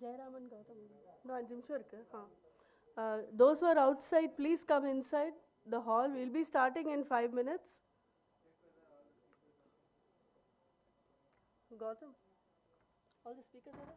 Jayaraman Gautam. No, I'm sure. Those who are outside, please come inside the hall. We'll be starting in 5 minutes. Gautam, all the speakers are there?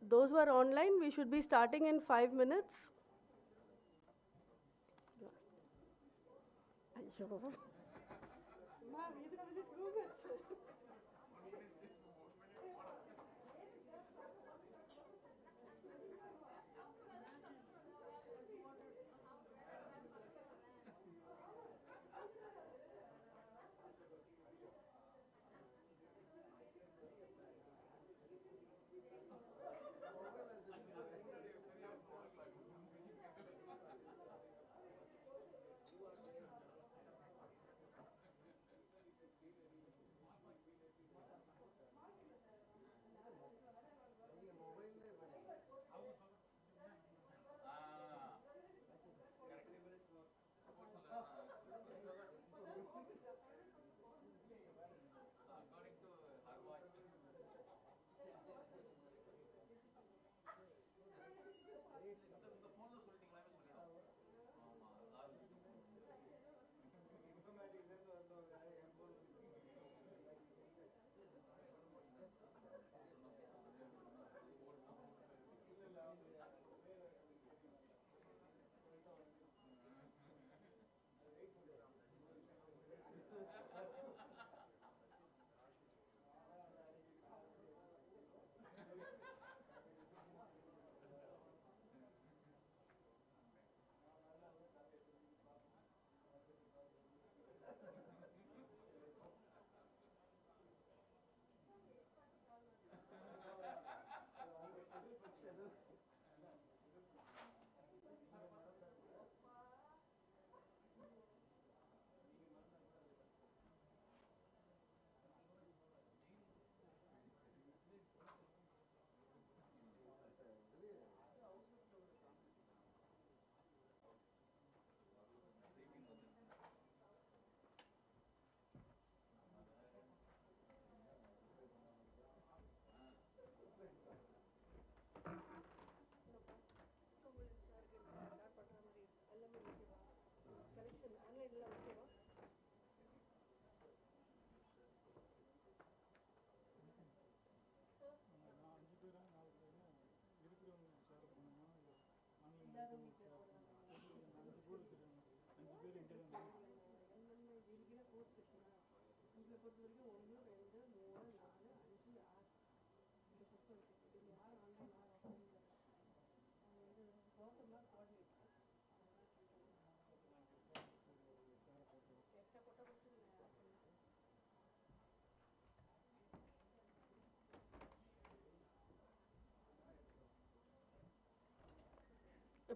Those who are online, we should be starting in 5 minutes.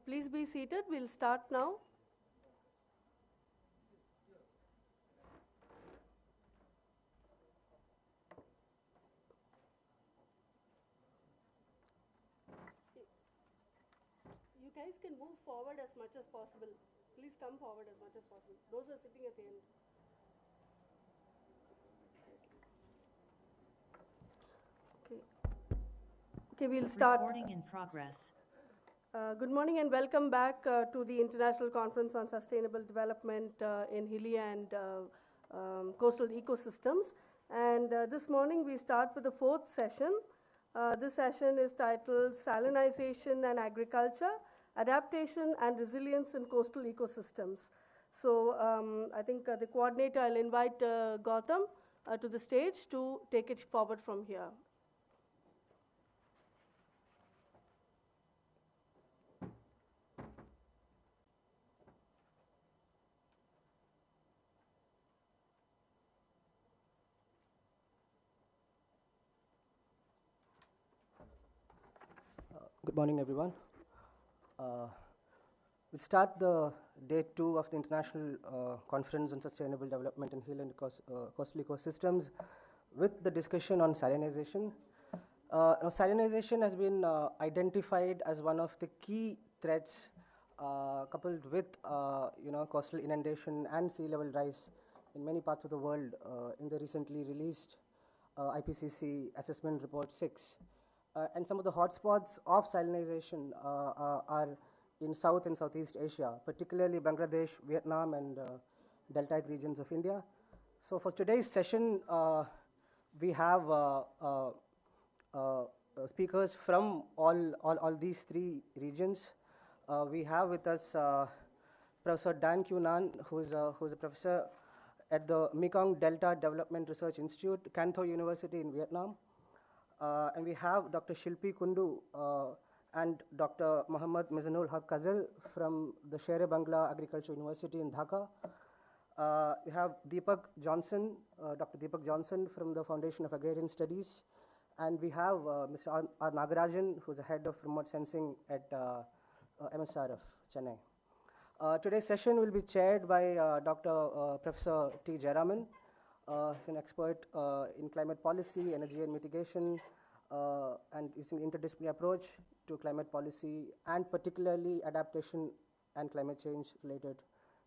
Please be seated. We'll start now. You guys can move forward as much as possible. Please come forward as much as possible. Those who are sitting at the end. Okay. Okay, we'll start. Recording in progress. Good morning and welcome back to the International Conference on Sustainable Development in hilly and coastal ecosystems. And this morning we start with the fourth session. This session is titled Salinization and Agriculture, Adaptation and Resilience in Coastal Ecosystems. So I think the coordinator, I'll invite Gautam to the stage to take it forward from here. Good morning, everyone. We'll start the day 2 of the International Conference on Sustainable Development in Hill and Coastal Ecosystems with the discussion on salinization. Salinization has been identified as one of the key threats coupled with coastal inundation and sea level rise in many parts of the world in the recently released IPCC Assessment Report 6. And some of the hotspots of salinization are in South and Southeast Asia, particularly Bangladesh, Vietnam, and deltaic regions of India. So for today's session, we have speakers from all these three regions. We have with us Professor Dan Q Nan, who is a professor at the Mekong Delta Development Research Institute, Can Tho University in Vietnam. And we have Dr. Shilpi Kundu and Dr. Muhammad Mizanul Haq Kazal from the Sher-e Bangla Agriculture University in Dhaka. We have Deepak Johnson, Dr. Deepak Johnson from the Foundation of Agrarian Studies. And we have Mr. R. Nagarajan, who's the head of remote sensing at MSRF, Chennai. Today's session will be chaired by Dr. Professor T. Jayaraman. He's an expert in climate policy, energy and mitigation, and using interdisciplinary approach to climate policy, and particularly adaptation and climate change related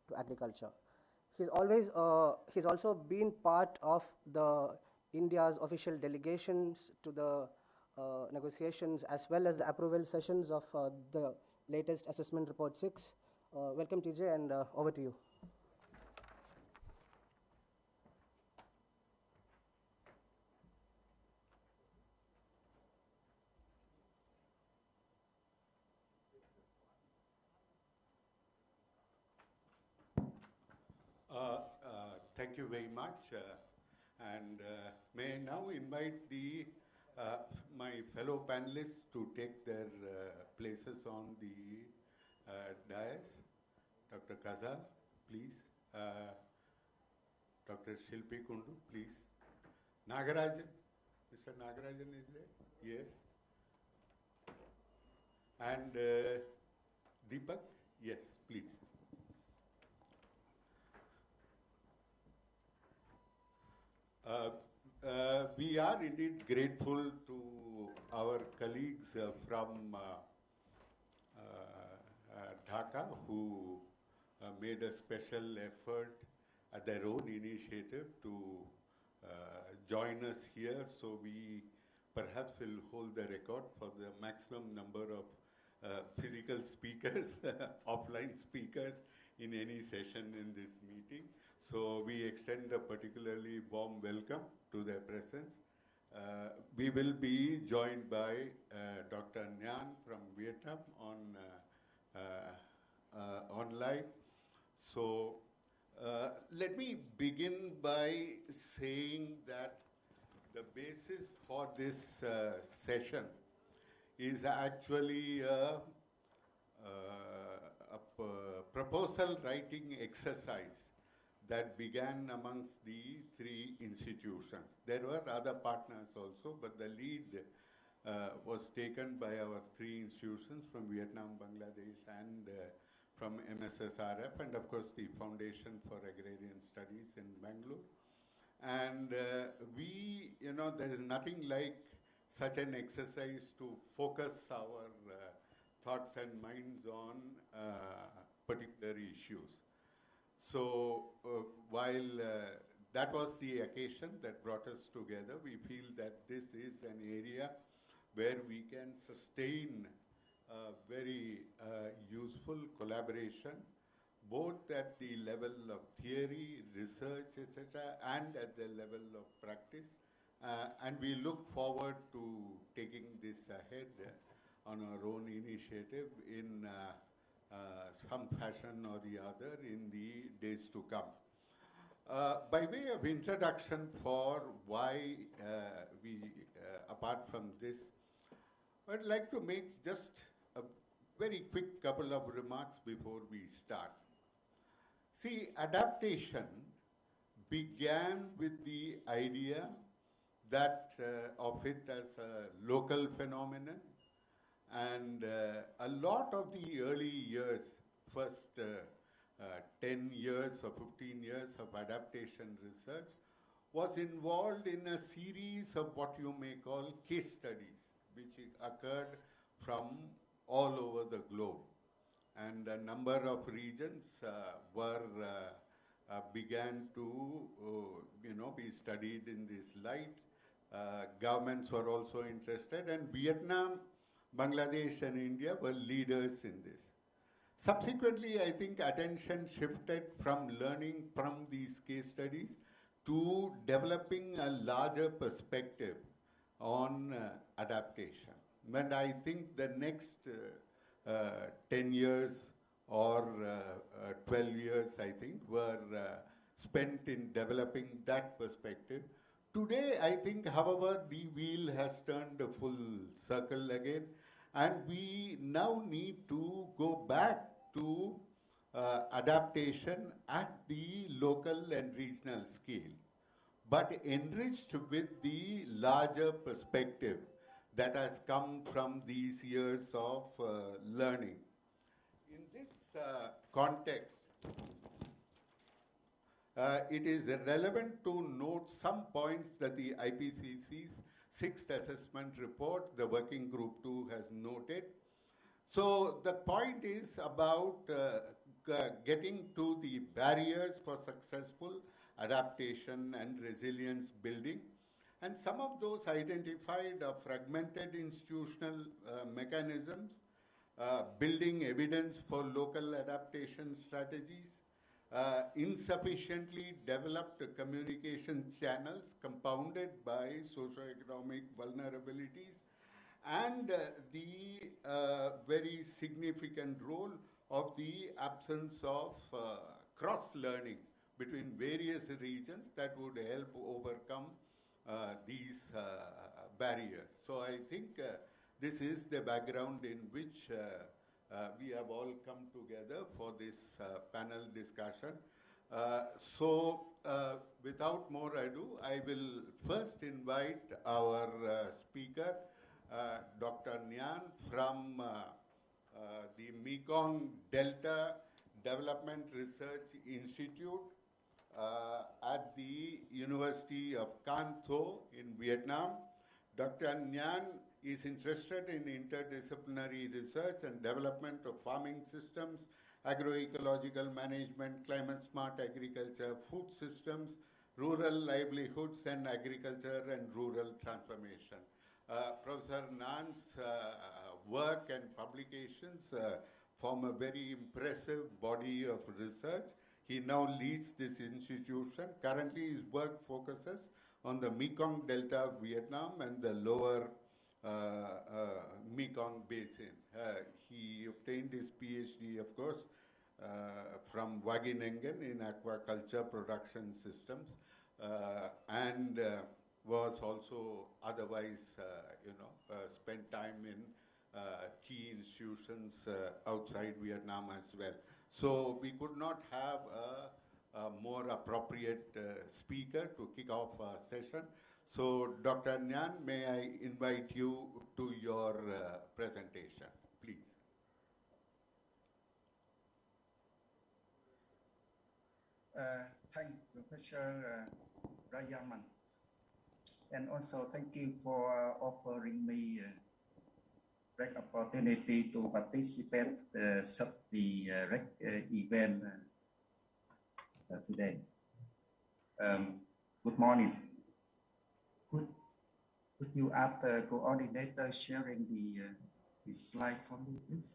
to agriculture. He's also been part of the India's official delegations to the negotiations as well as the approval sessions of the latest assessment report 6. Welcome, TJ, and over to you. Thank you very much, and may I now invite my fellow panelists to take their places on the dais. Dr. Kazal, please. Dr. Shilpi Kundu, please. Nagarajan, Mr. Nagarajan is there? Yes. And Deepak, yes, please. We are indeed grateful to our colleagues from Dhaka who made a special effort at their own initiative to join us here. So we perhaps will hold the record for the maximum number of physical speakers, offline speakers in any session in this meeting. So we extend a particularly warm welcome to their presence. We will be joined by Dr. Nyan from Vietnam on online. So let me begin by saying that the basis for this session is actually a proposal writing exercise that began amongst the three institutions. There were other partners also, but the lead was taken by our three institutions from Vietnam, Bangladesh, and from MSSRF, and of course the Foundation for Agrarian Studies in Bangalore. And there is nothing like such an exercise to focus our thoughts and minds on particular issues. So while that was the occasion that brought us together, we feel that this is an area where we can sustain very useful collaboration, both at the level of theory, research, etc., and at the level of practice. And we look forward to taking this ahead on our own initiative in some fashion or the other in the days to come. By way of introduction for why apart from this, I'd like to make just a very quick couple of remarks before we start. See, adaptation began with the idea that of it as a local phenomenon, and a lot of the early years, first 10 years or 15 years of adaptation research was involved in a series of what you may call case studies, which occurred from all over the globe. And a number of regions began to be studied in this light. Governments were also interested, and Vietnam, Bangladesh, and India were leaders in this. Subsequently, I think attention shifted from learning from these case studies to developing a larger perspective on adaptation. And I think the next 10 years or 12 years, I think, were spent in developing that perspective. Today, I think, however, the wheel has turned a full circle again, and we now need to go back to adaptation at the local and regional scale, but enriched with the larger perspective that has come from these years of learning. In this context, it is relevant to note some points that the IPCC's sixth assessment report, the working group 2, has noted. So the point is about getting to the barriers for successful adaptation and resilience building. And some of those identified are fragmented institutional mechanisms, building evidence for local adaptation strategies, insufficiently developed communication channels compounded by socioeconomic vulnerabilities, and the very significant role of the absence of cross-learning between various regions that would help overcome these barriers. So I think this is the background in which we have all come together for this panel discussion. Without more ado, I will first invite our speaker, Dr. Nyan from the Mekong Delta Development Research Institute at the University of Can Tho in Vietnam. Dr. Nyan is interested in interdisciplinary research and development of farming systems, agroecological management, climate-smart agriculture, food systems, rural livelihoods, and agriculture and rural transformation. Professor Nyan's work and publications form a very impressive body of research. He now leads this institution. Currently, his work focuses on the Mekong Delta of Vietnam and the lower Mekong Basin. He obtained his PhD, of course, from Wageningen in aquaculture production systems, and was also otherwise, spent time in key institutions outside Vietnam as well. So we could not have a more appropriate speaker to kick off our session. So Dr. Nhan, may I invite you to your presentation, please. Thank Professor Rayaman. And also thank you for offering me great opportunity to participate such the event today. Good morning. Could you ask the coordinator sharing the slide for me, please?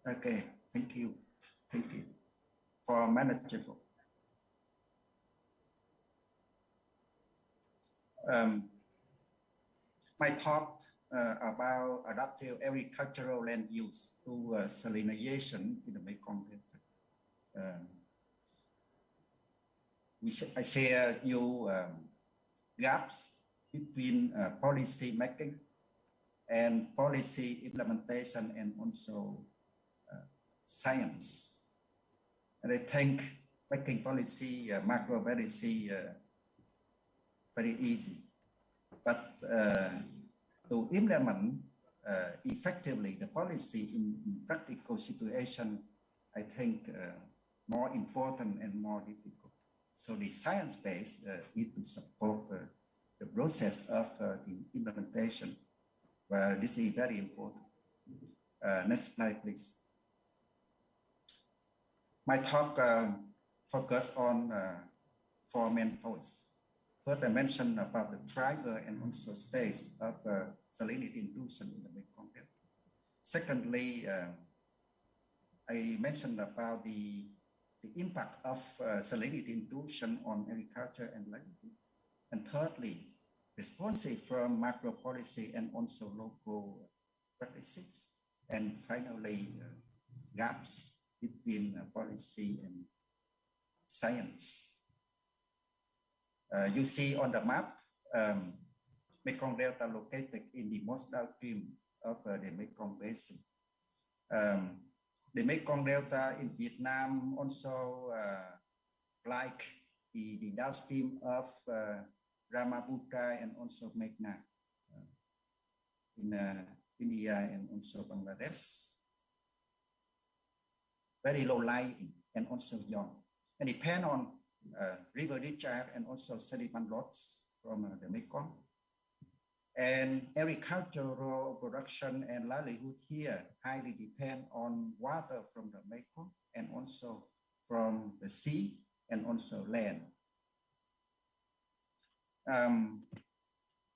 Okay, thank you. Thank you for manageable. My talk about adaptive agricultural land use to salinization in the Mekong Delta. I share you gaps between policy making and policy implementation and also science. And I think making policy macro policy very easy, but to implement effectively the policy in practical situation, I think more important and more difficult. So the science base need to support the process of implementation, where this is very important. Next slide, please. My talk focus on 4 main points. First, I mentioned about the driver and also stage of salinity intrusion in the Mekong Delta. Secondly, I mentioned about the impact of salinity intrusion on agriculture and livelihood. And thirdly, responses from macro policy and also local practices. And finally, gaps between policy and science. You see on the map, Mekong Delta located in the most downstream of the Mekong Basin. The Mekong Delta in Vietnam also like the downstream of Brahmaputra and also Meghna in India and also Bangladesh. Very low lying and also young, and depend on river discharge and also sediment loss from the Mekong. And agricultural production and livelihood here highly depend on water from the Mekong and also from the sea and also land.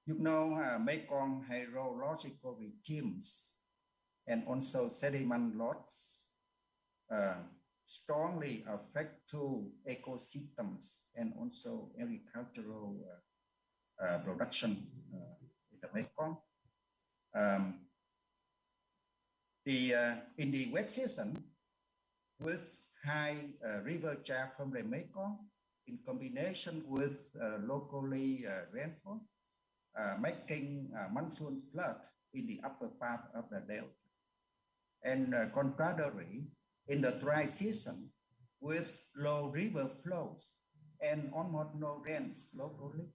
Mekong hydrological regimes and also sediment loss strongly affect to ecosystems and also agricultural production in the Mekong. In the wet season, with high river charge from the Mekong, in combination with locally rainfall, making monsoon flood in the upper part of the delta. And contrary, in the dry season, with low river flows and almost no rains locally,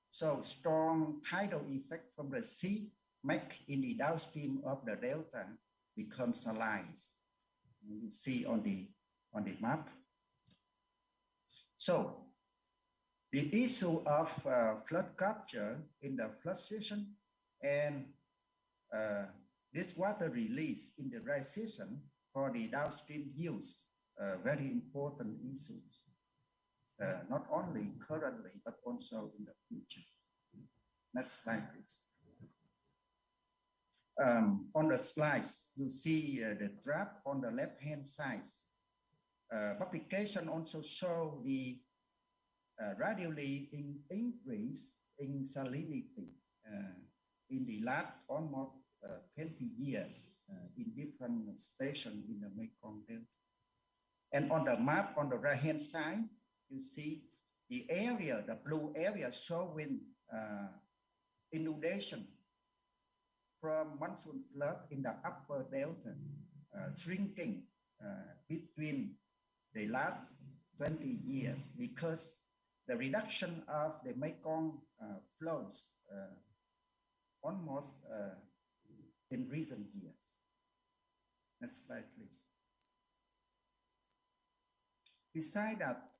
so strong tidal effect from the sea make in the downstream of the delta become salinized. You see on the map. So the issue of flood capture in the flood season and this water release in the dry season for the downstream use, very important issues, not only currently, but also in the future. Next slide, please. On the slides, you see the graph on the left-hand side. Publication also show the gradually increase in salinity in the last almost 20 years in different stations in the Mekong Delta. And on the map on the right-hand side, you see the area, the blue area showing inundation from monsoon flood in the upper delta, shrinking between the last 20 years because the reduction of the Mekong flows almost in recent years. Next slide, please. Besides that,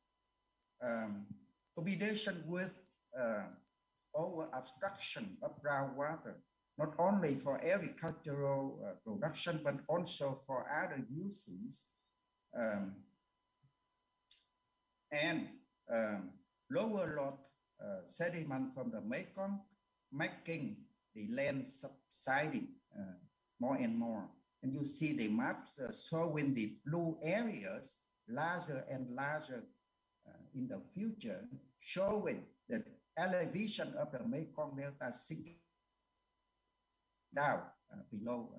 combination with over obstruction of groundwater, not only for agricultural production, but also for other uses, and lower load sediment from the Mekong, making the land subsiding more and more. And you see the maps showing the blue areas larger and larger in the future, showing the elevation of the Mekong Delta sinking down below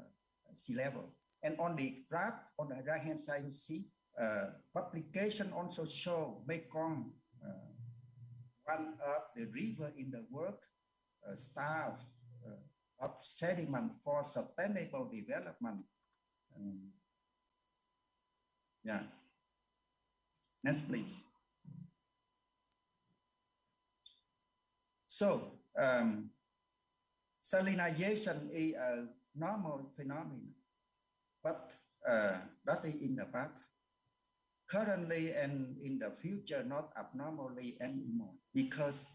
sea level. And on the graph on the right hand side, you see publication also show Mekong, one of the river in the world, starve of sediment for sustainable development. Yeah. Next, please. So, salinization is a normal phenomenon, but that's it in the past. Currently and in the future, not abnormally anymore, because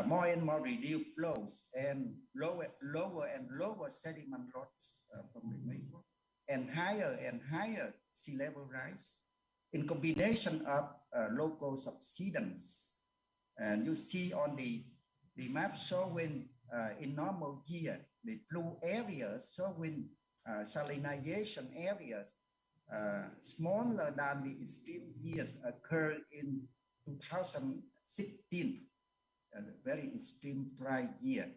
more and more reduced flows and lower and lower sediment loads from the Mekong, and higher sea level rise in combination of local subsidence. And you see on the map showing in normal year, the blue areas showing salinization areas smaller than the extreme years occurred in 2016, a very extreme dry year.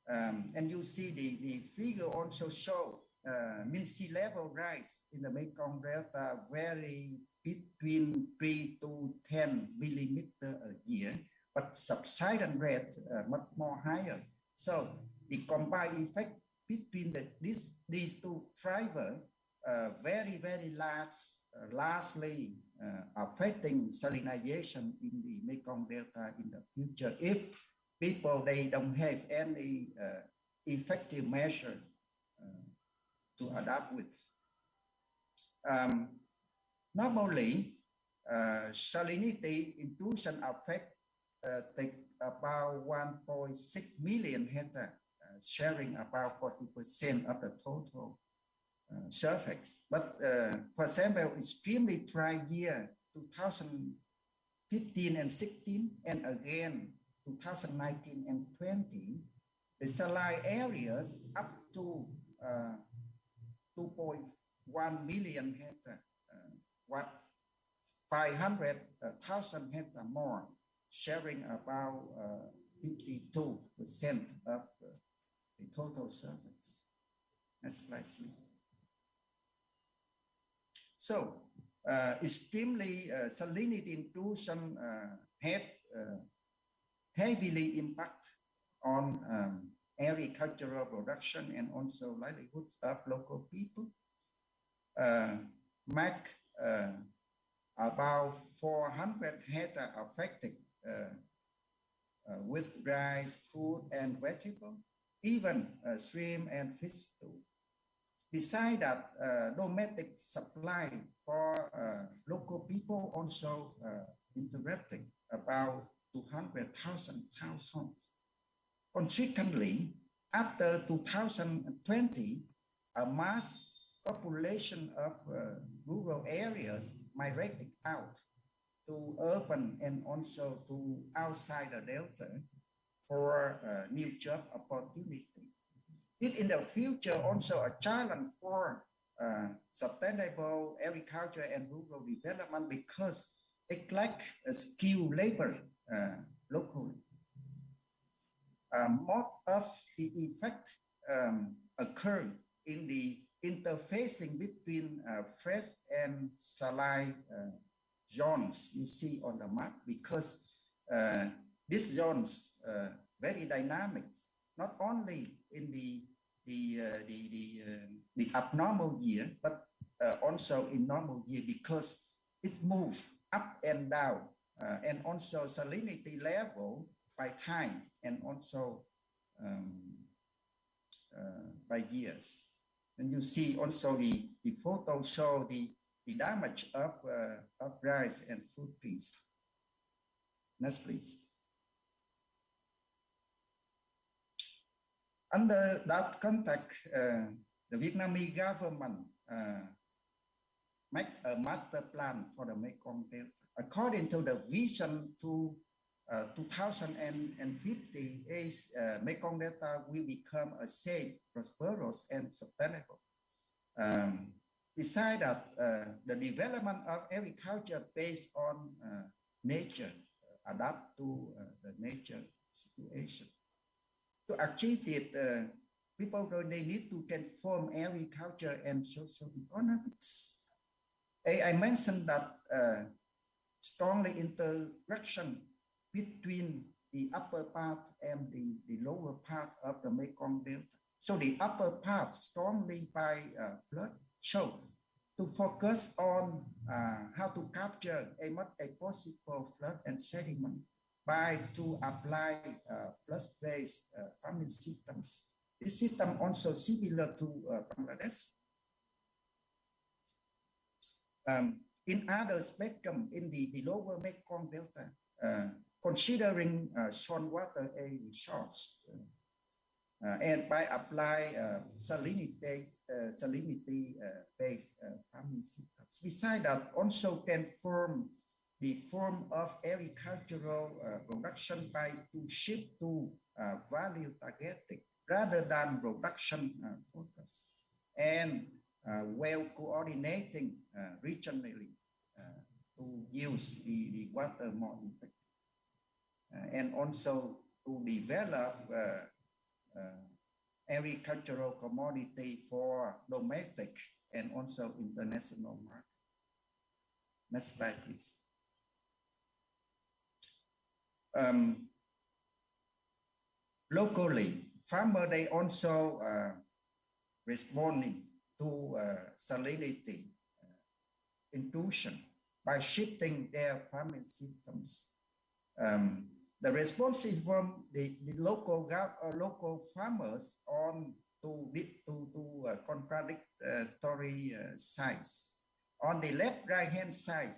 And you see the figure also show mean sea level rise in the Mekong Delta vary between 3 to 10 millimeter a year, but subsidence rate much more higher. So the combined effect between these two drivers very largely affecting salinization in the Mekong Delta in the future if people they don't have any effective measure to adapt with. Normally, salinity intrusion affect take about 1.6 million hectares, sharing about 40% of the total surface. But for example, extremely dry year 2015 and 16, and again 2019 and 20, the saline areas up to 2.1 million hectares, 500,000 hectares more, sharing about 52% of the total surface. Next slide, please. So, extremely salinity intrusion had heavily impact on agricultural production and also livelihoods of local people. Make about 400 hectares affected with rice, fruit, and vegetable, even shrimp and fish too. Besides that, domestic supply for local people also interrupted about 200,000 households. Consequently, after 2020, a mass population of rural areas migrated out to urban and also to outside the delta for new job opportunity. It in the future also a challenge for sustainable agriculture and rural development because it lacks skilled labor locally. Most of the effect occur in the interfacing between fresh and saline zones you see on the map, because these zones very dynamic, not only in the abnormal year, but also in normal year, because it moves up and down, and also salinity level by time and also by years. And you see also the photo show the damage of rice and footprints. Next, please. Under that context, the Vietnamese government make a master plan for the Mekong Delta. According to the vision to 2050, is Mekong Delta will become a safe, prosperous, and sustainable. Besides that, the development of agriculture based on nature, adapt to the nature situation. To achieve it, people they need to transform agriculture and social economics. I mentioned that strongly interaction between the upper part and the lower part of the Mekong Delta. So the upper part strongly by flood. So to focus on how to capture as much as possible flood and sediment by to apply flood-based farming systems. This system also similar to Bangladesh. In other spectrum in the lower Mekong Delta, considering saltwater resource, and by apply salinity-based farming systems. Besides that, also can form the form of agricultural production by to shift to value targeting rather than production focus, and well coordinating regionally to use the water more effectively, and also to develop agricultural commodity for domestic and also international market. Next slide, please. Locally, farmers they also responding to salinity intrusion by shifting their farming systems. The response is from the local farmers on to contradictory sides. On the left right-hand side,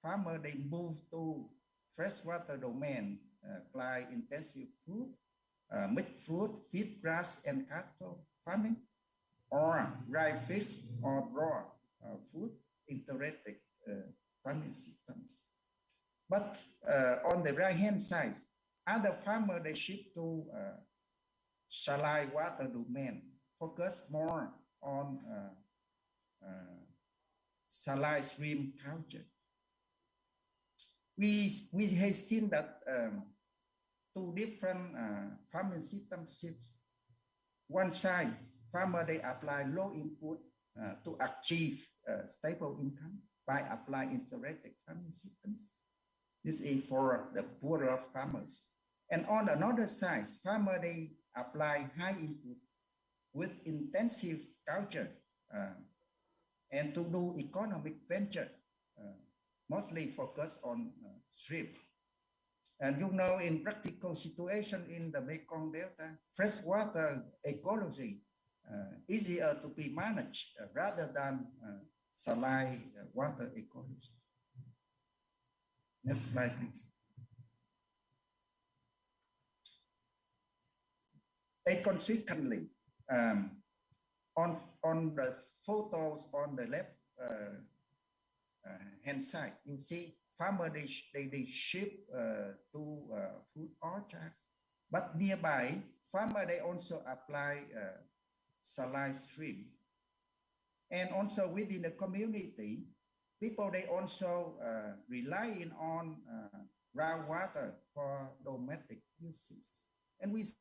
farmers they move to freshwater domain, apply intensive food, mixed fruit, feed grass and cattle farming, or dry fish or raw food integrated farming systems. But on the right-hand side, other farmers they shift to saline water domain, focus more on saline stream culture. We have seen that two different farming systems shifts. One side, farmer they apply low input to achieve stable income by applying integrated farming systems. This is for the poorer farmers. And on another side, farmer they apply high input with intensive culture and to do economic venture, mostly focus on shrimp. And you know, in practical situation in the Mekong Delta, freshwater ecology easier to be managed rather than saline water ecology. Next slide, please. Consequently, on the photos on the left hand side, you see farmer they ship to food orchards, but nearby farmer they also apply saline stream, and also within the community, people they also relying on groundwater for domestic uses, and we see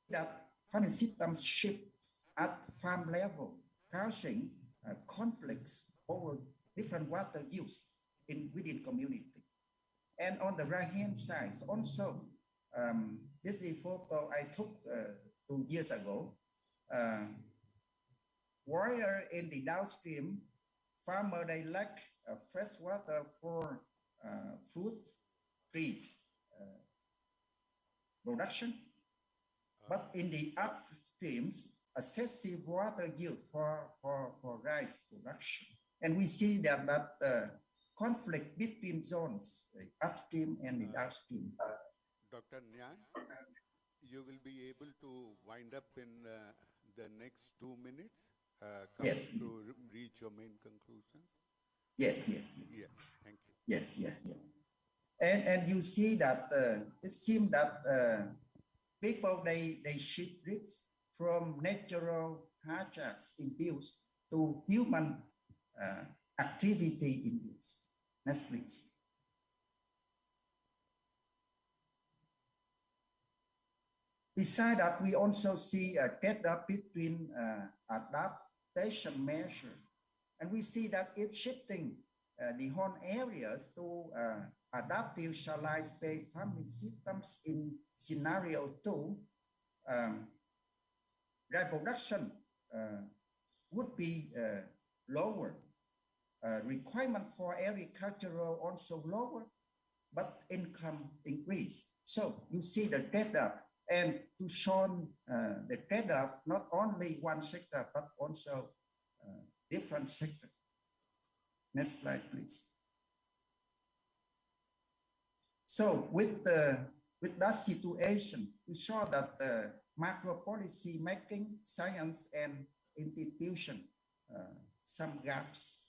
that farming systems shift at farm level, causing conflicts over different water use within community. And on the right-hand side, also, this is a photo I took 2 years ago. While in the downstream, farmer they lack fresh water for fruit trees production, but in the upstreams, excessive water yield for rice production. And we see that conflict between zones, upstream and the downstream. Dr. Nyan, you will be able to wind up in the next 2 minutes yes. to reach your main conclusions? Yes. Yeah, thank you. Yes. And you see that it seems that people, they shift risks from natural hazards induced to human activity induced. Next, please. Besides that, we also see a trade-off between adaptation measure, and we see that it's shifting the whole areas to adaptive salinization farming systems in scenario 2. Reproduction would be lower. Requirement for agricultural also lower, but income increase. So you see the trade-off, and to show the trade-off, not only one sector, but also different sectors. Next slide, please. So with that situation, we saw that macro policy making, science and institution, some gaps.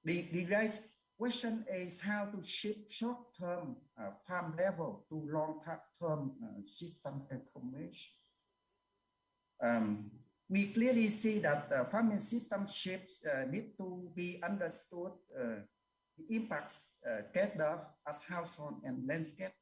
The right question is how to shift short-term farm level to long-term system transformation. We clearly see that farming system shifts need to be understood. The impacts trade-off as household and landscape.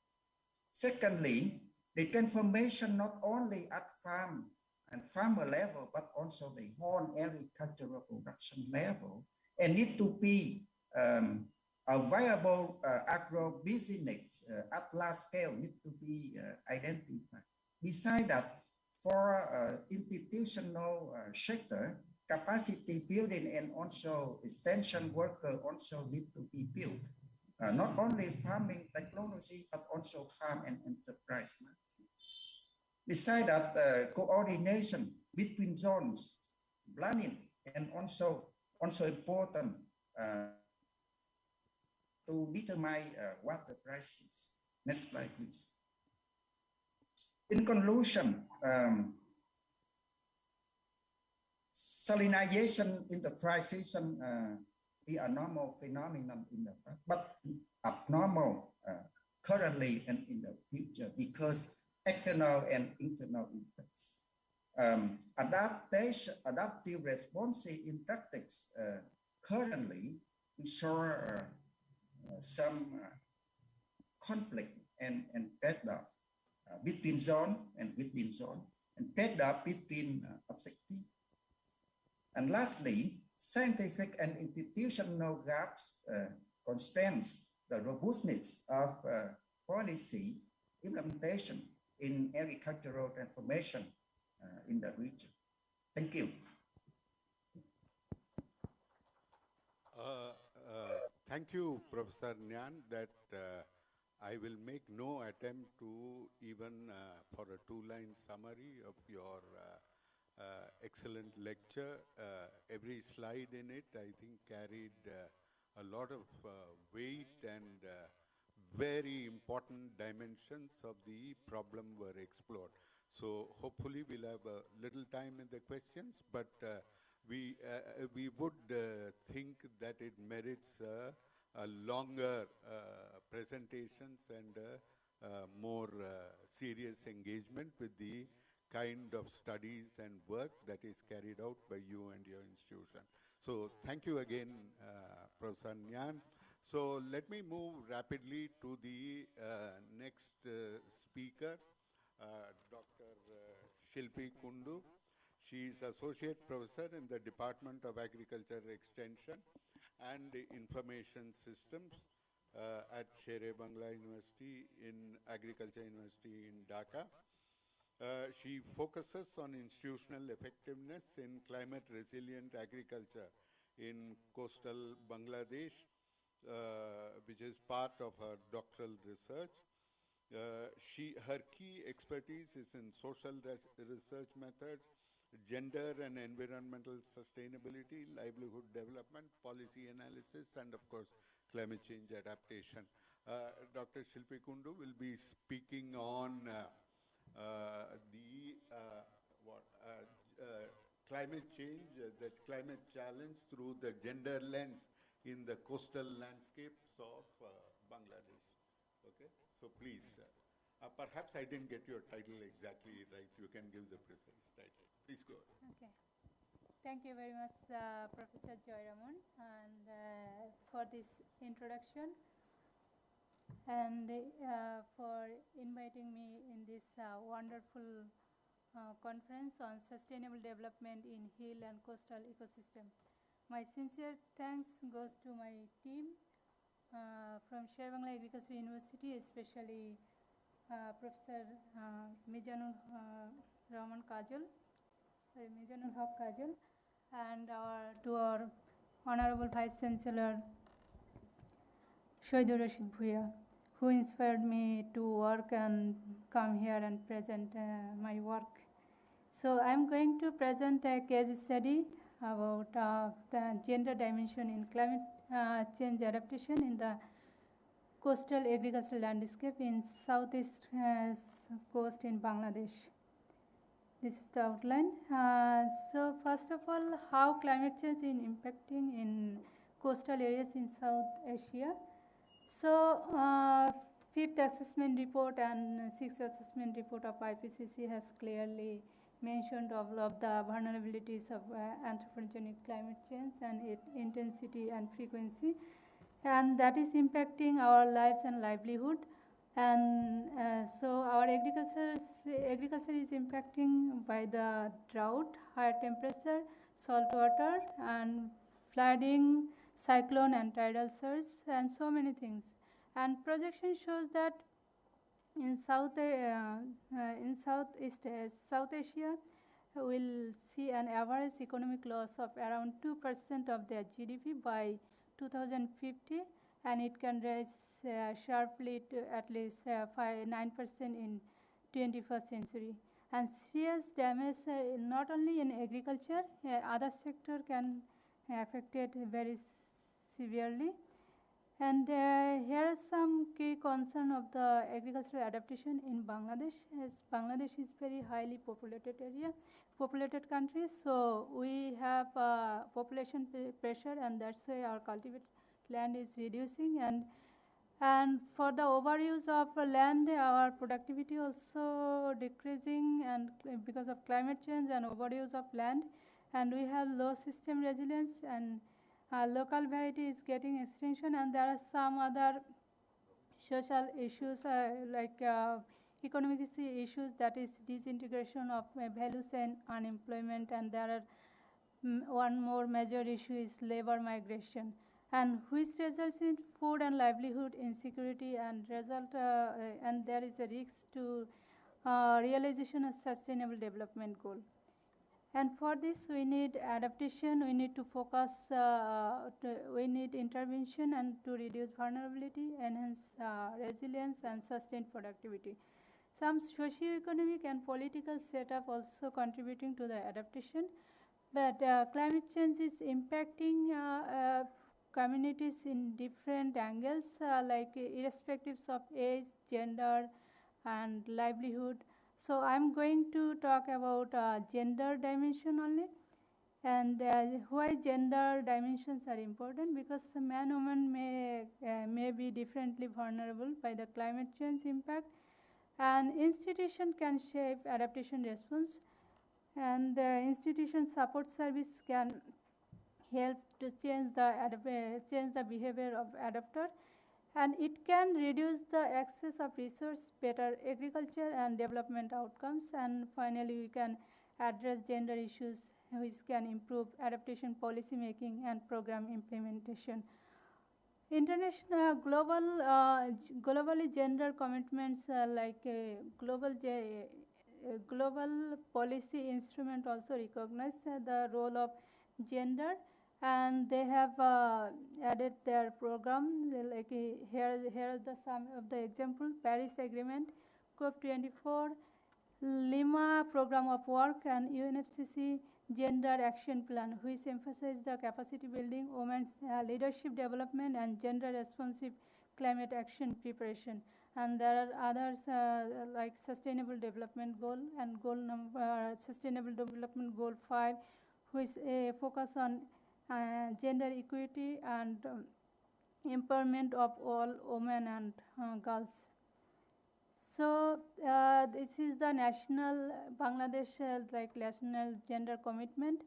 Secondly, the transformation not only at farm and farmer level, but also the whole agricultural production level, and need to be a viable agro-business at large scale need to be identified. Besides that, for institutional sector, capacity building and also extension worker also need to be built. Not only farming technology, but also farm and enterprise management. Besides that, coordination between zones, planning, and also important to determine water prices. Next slide, please. In conclusion, salinization in the dry season is a normal phenomenon in the past, but abnormal currently and in the future because external and internal effects. Adaptive response in practice currently we saw some conflict and trade-off between zone and within zone, and trade-off between objectives. And lastly, scientific and institutional gaps constrains the robustness of policy implementation in agricultural transformation in the region. Thank you. Thank you, Professor Nyan, that I will make no attempt to even for a 2-line summary of your excellent lecture. Every slide in it, I think, carried a lot of weight and very important dimensions of the problem were explored. So hopefully we'll have a little time in the questions, but we would think that it merits a longer presentations and more serious engagement with the kind of studies and work that is carried out by you and your institution. So thank you again, Professor Nyan. So let me move rapidly to the next speaker, Shilpi Kundu. She is Associate Professor in the Department of Agriculture Extension and Information Systems at Sher-e-Bangla University in Agriculture University in Dhaka. She focuses on institutional effectiveness in climate-resilient agriculture in coastal Bangladesh, which is part of her doctoral research. Her key expertise is in social research methods, gender and environmental sustainability, livelihood development, policy analysis, and of course, climate change adaptation. Dr. Shilpi Kundu will be speaking on climate change, the climate challenge through the gender lens in the coastal landscapes of Bangladesh. Okay, so please, perhaps I didn't get your title exactly right. You can give the precise title. Please go ahead. Okay. Thank you very much, Professor Joyramon, and for this introduction, and for inviting me in this wonderful conference on sustainable development in hill and coastal ecosystem. My sincere thanks goes to my team from Sher-e-Bangla Agriculture University, especially Professor Mizanul Haq Kajol, and to our Honorable Vice Chancellor Shoidur Rashid Bhuya, who inspired me to work and come here and present my work. So I'm going to present a case study about the gender dimension in climate change adaptation in the coastal agricultural landscape in southeast coast in Bangladesh. This is the outline. So first of all, how climate change is impacting in coastal areas in South Asia. So, 5th assessment report and 6th assessment report of IPCC has clearly mentioned all of the vulnerabilities of anthropogenic climate change and its intensity and frequency, and that is impacting our lives and livelihood. And so our agriculture is impacting by the drought, higher temperature, salt water, and flooding, cyclone and tidal surge, and so many things. And projection shows that in South Asia, we'll see an average economic loss of around 2% of their GDP by 2050, and it can rise sharply to at least 9% in 21st century. And serious damage not only in agriculture, other sector can affected very severely. And here are some key concern of the agricultural adaptation in Bangladesh. As Bangladesh is very highly populated country, so we have population pressure, and that's why our cultivated land is reducing, and for the overuse of land, our productivity also decreasing, and because of climate change and overuse of land, and we have low system resilience, and local variety is getting extinction, and there are some other social issues like economic issues, that is disintegration of value chain, unemployment, and there are one more major issue is labor migration, and which results in food and livelihood insecurity, and and there is a risk to realization of sustainable development goal. And for this, we need adaptation, we need to focus, we need intervention and to reduce vulnerability, enhance resilience, and sustain productivity. Some socio-economic and political setup also contributing to the adaptation, but climate change is impacting communities in different angles, like irrespective of age, gender, and livelihood. So I'm going to talk about gender dimension only, and why gender dimensions are important, because man and woman may be differently vulnerable by the climate change impact, and institution can shape adaptation response, and institution support service can help to change the behavior of adapter, And it can reduce the access of resource, better agriculture and development outcomes. And finally, we can address gender issues, which can improve adaptation policy making and program implementation. International, globally gender commitments like global policy instrument also recognize the role of gender, and they have added their program. Like here are the some of the example: Paris Agreement, COP24, Lima Program of Work, and UNFCCC Gender Action Plan, which emphasize the capacity building, women's leadership development, and gender responsive climate action preparation. And there are others like Sustainable Development Goal and Sustainable Development Goal 5, which focus on gender equity and empowerment of all women and girls. So this is the national Bangladesh national gender commitment,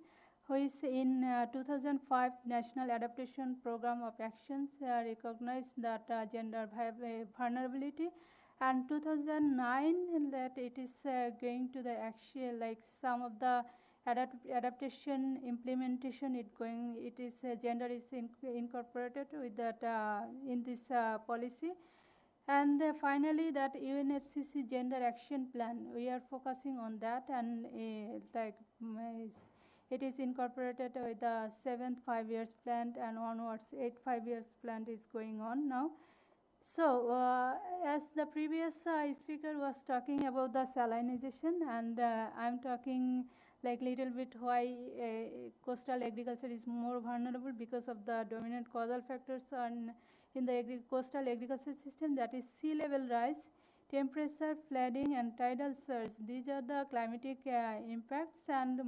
which in 2005 National Adaptation Program of Actions recognized that gender vulnerability, and 2009 that it is going to the actual some of the adaptation implementation. Gender is incorporated with that in this policy. And finally, that UNFCCC Gender Action Plan, we are focusing on that, and it is incorporated with the 7th 5 years plan, and onwards 8 5 years plan is going on now. So, as the previous speaker was talking about the salinization, and I'm talking little bit why coastal agriculture is more vulnerable because of the dominant causal factors in the coastal agriculture system, that is sea level rise, temperature, flooding, and tidal surge. These are the climatic impacts, and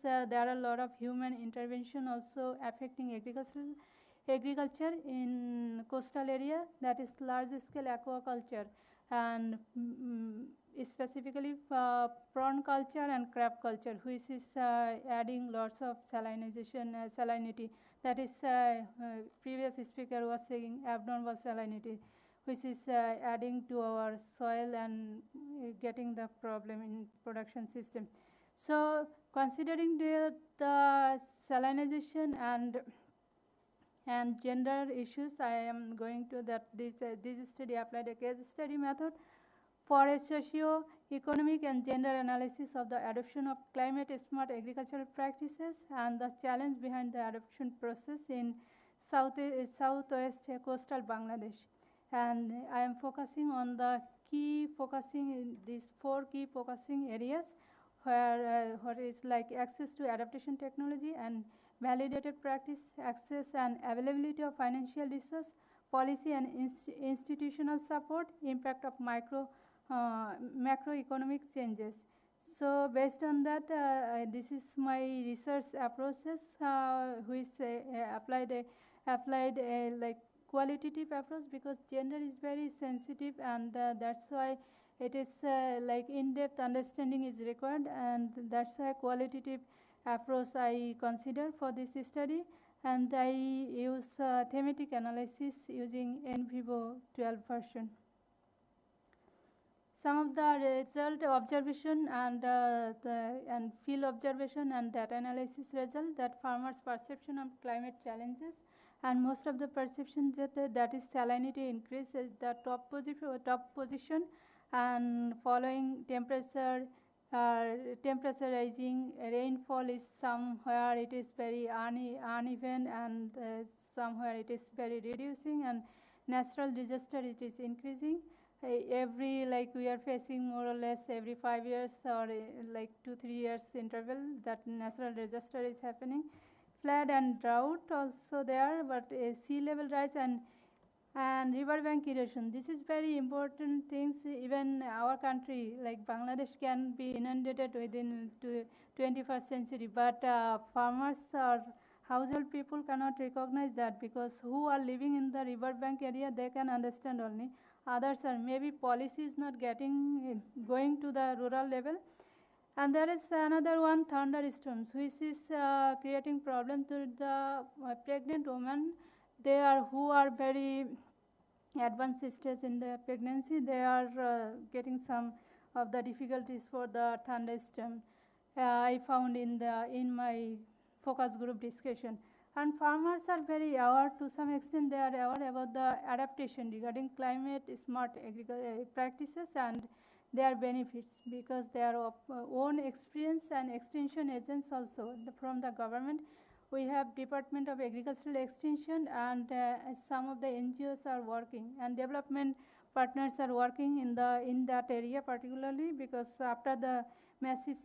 there are a lot of human intervention also affecting agriculture in coastal area, that is large scale aquaculture, and specifically prawn culture and crab culture, which is adding lots of salinization, salinity. That is previous speaker was saying abnormal salinity, which is adding to our soil and getting the problem in production system. So considering the salinization and gender issues, I am going to that this study applied a case study method for a socio-economic and gender analysis of the adoption of climate-smart agricultural practices and the challenge behind the adoption process in southwest coastal Bangladesh. And I am focusing on these 4 key focusing areas, where what is access to adaptation technology and validated practice, access and availability of financial resource, policy and institutional support, impact of macroeconomic changes. So based on that, this is my research approaches, which applied a qualitative approach, because gender is very sensitive, and that's why it is in-depth understanding is required, and that's why qualitative approach I consider for this study, and I use thematic analysis using NVivo 12 version. Some of the result observation and field observation and data analysis result that farmers' perception of climate challenges, and most of the perceptions that is salinity increases the top position, and following temperature rising, rainfall is somewhere it is very uneven, and somewhere it is very reducing, and natural disaster it is increasing. Every we are facing more or less every 5 years or 2-3 years interval that natural disaster is happening. Flood and drought also there, but sea level rise and riverbank erosion. This is very important things. Even our country like Bangladesh can be inundated within 21st century, but farmers or household people cannot recognize that, because who are living in the riverbank area, they can understand only. Others are maybe policy is not going to the rural level. And there is another one, thunderstorms, which is creating problem to the pregnant woman, who are very advanced stage in the pregnancy, they are getting some of the difficulties for the thunderstorm. I found in my focus group discussion. And farmers are very aware, to some extent they are aware about the adaptation regarding climate smart practices and their benefits, because their own experience and extension agents also from the government. We have Department of Agricultural Extension, and some of the NGOs are working, and development partners are working in that area particularly, because after the massive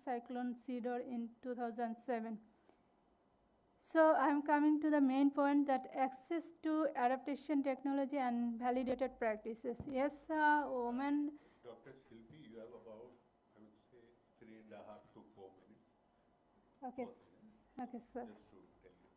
cyclone Cedar in 2007. So I'm coming to the main point, that access to adaptation technology and validated practices. Yes, women. Dr. Shilpi, you have about, I would say, 3.5 to 4 minutes. Okay. Okay, sir. Just to tell you.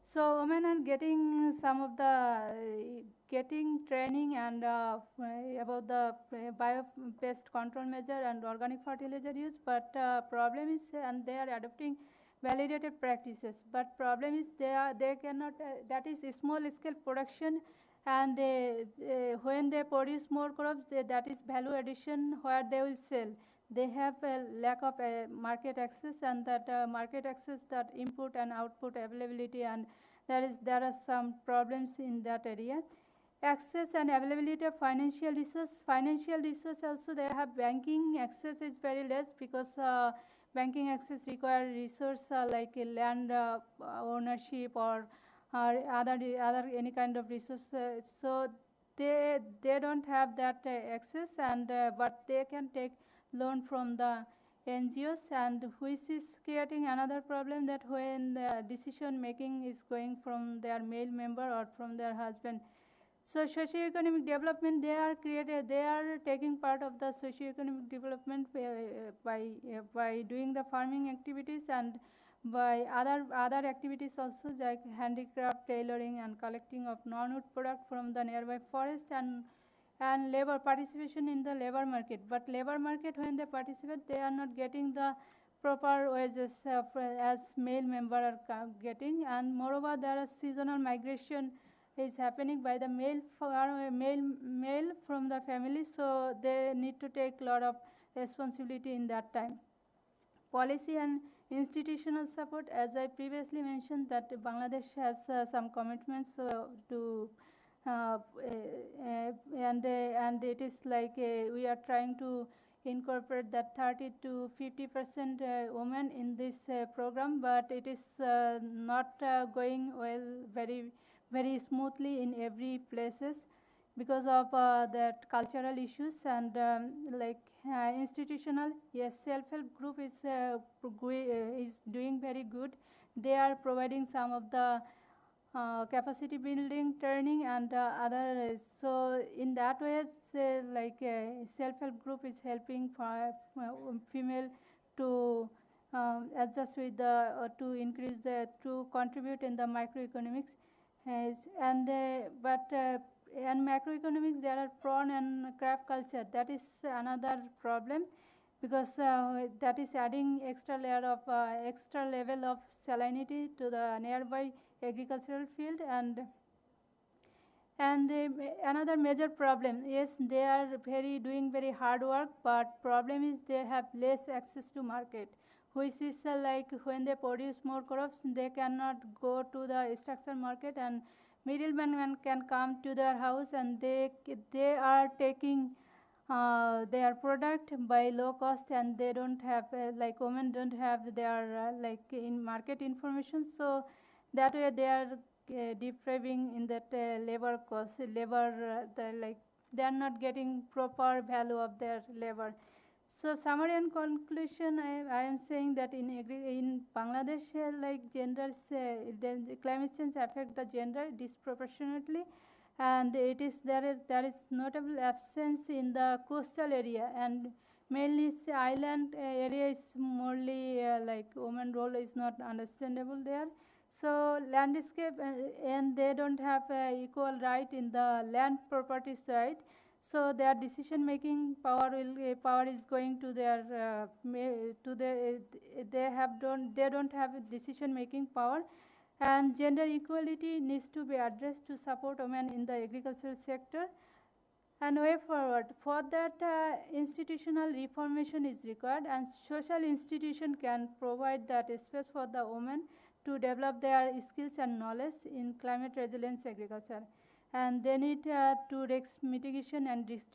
So women are getting some of the getting training and about the bio-pest control measure and organic fertilizer use, but problem is, and they are adopting validated practices, but problem is they cannot, that is small scale production, and when they produce more crops, that is value addition where they will sell. They have a lack of market access, and that market access, that input and output availability, and there are some problems in that area. Access and availability of financial resource. Financial resource also, they have banking access is very less, because banking access requires resource like land ownership or other any kind of resource. So they don't have that access, and but they can take loan from the NGOs, and which is creating another problem, that when the decision making is going from their male member or from their husband. So socioeconomic development, they are taking part of the socioeconomic development by doing the farming activities, and by other activities also, like handicraft, tailoring, and collecting of non-wood product from the nearby forest, and labor participation in the labor market. But labor market, when they participate, they are not getting the proper wages as male member are getting, and moreover there is seasonal migration is happening by the male from the family, so they need to take a lot of responsibility in that time. Policy and institutional support, as I previously mentioned, that Bangladesh has some commitments to and it is like we are trying to incorporate that 30 to 50% women in this program, but it is not going well very smoothly in every places, because of that cultural issues, and institutional. Yes, self-help group is doing very good. They are providing some of the capacity building training and other. So in that way, self-help group is helping female to adjust with to increase to contribute in the microeconomics. And macroeconomics, there are prawn and crab culture. That is another problem, because that is adding extra layer of extra level of salinity to the nearby agricultural field. And another major problem, yes, they are doing very hard work, but problem is they have less access to market, which is like when they produce more crops, they cannot go to the structural market, and middlemen can come to their house, and they are taking their product by low cost, and they don't have like women don't have their like in market information, so that way they are depriving in that labor cost, they are not getting proper value of their labor. So summary and conclusion, I am saying that in Bangladesh, like genders, climate change affect the gender disproportionately, and there is notable absence in the coastal area, and mainly island area is morely like women role is not understandable there. So landscape, and they don't have equal right in the land properties right. So their decision-making power is going to their they don't have decision-making power. And gender equality needs to be addressed to support women in the agricultural sector. And way forward, for that institutional reformation is required, and social institution can provide that space for the women to develop their skills and knowledge in climate resilience agriculture. And they need to risk mitigation and risk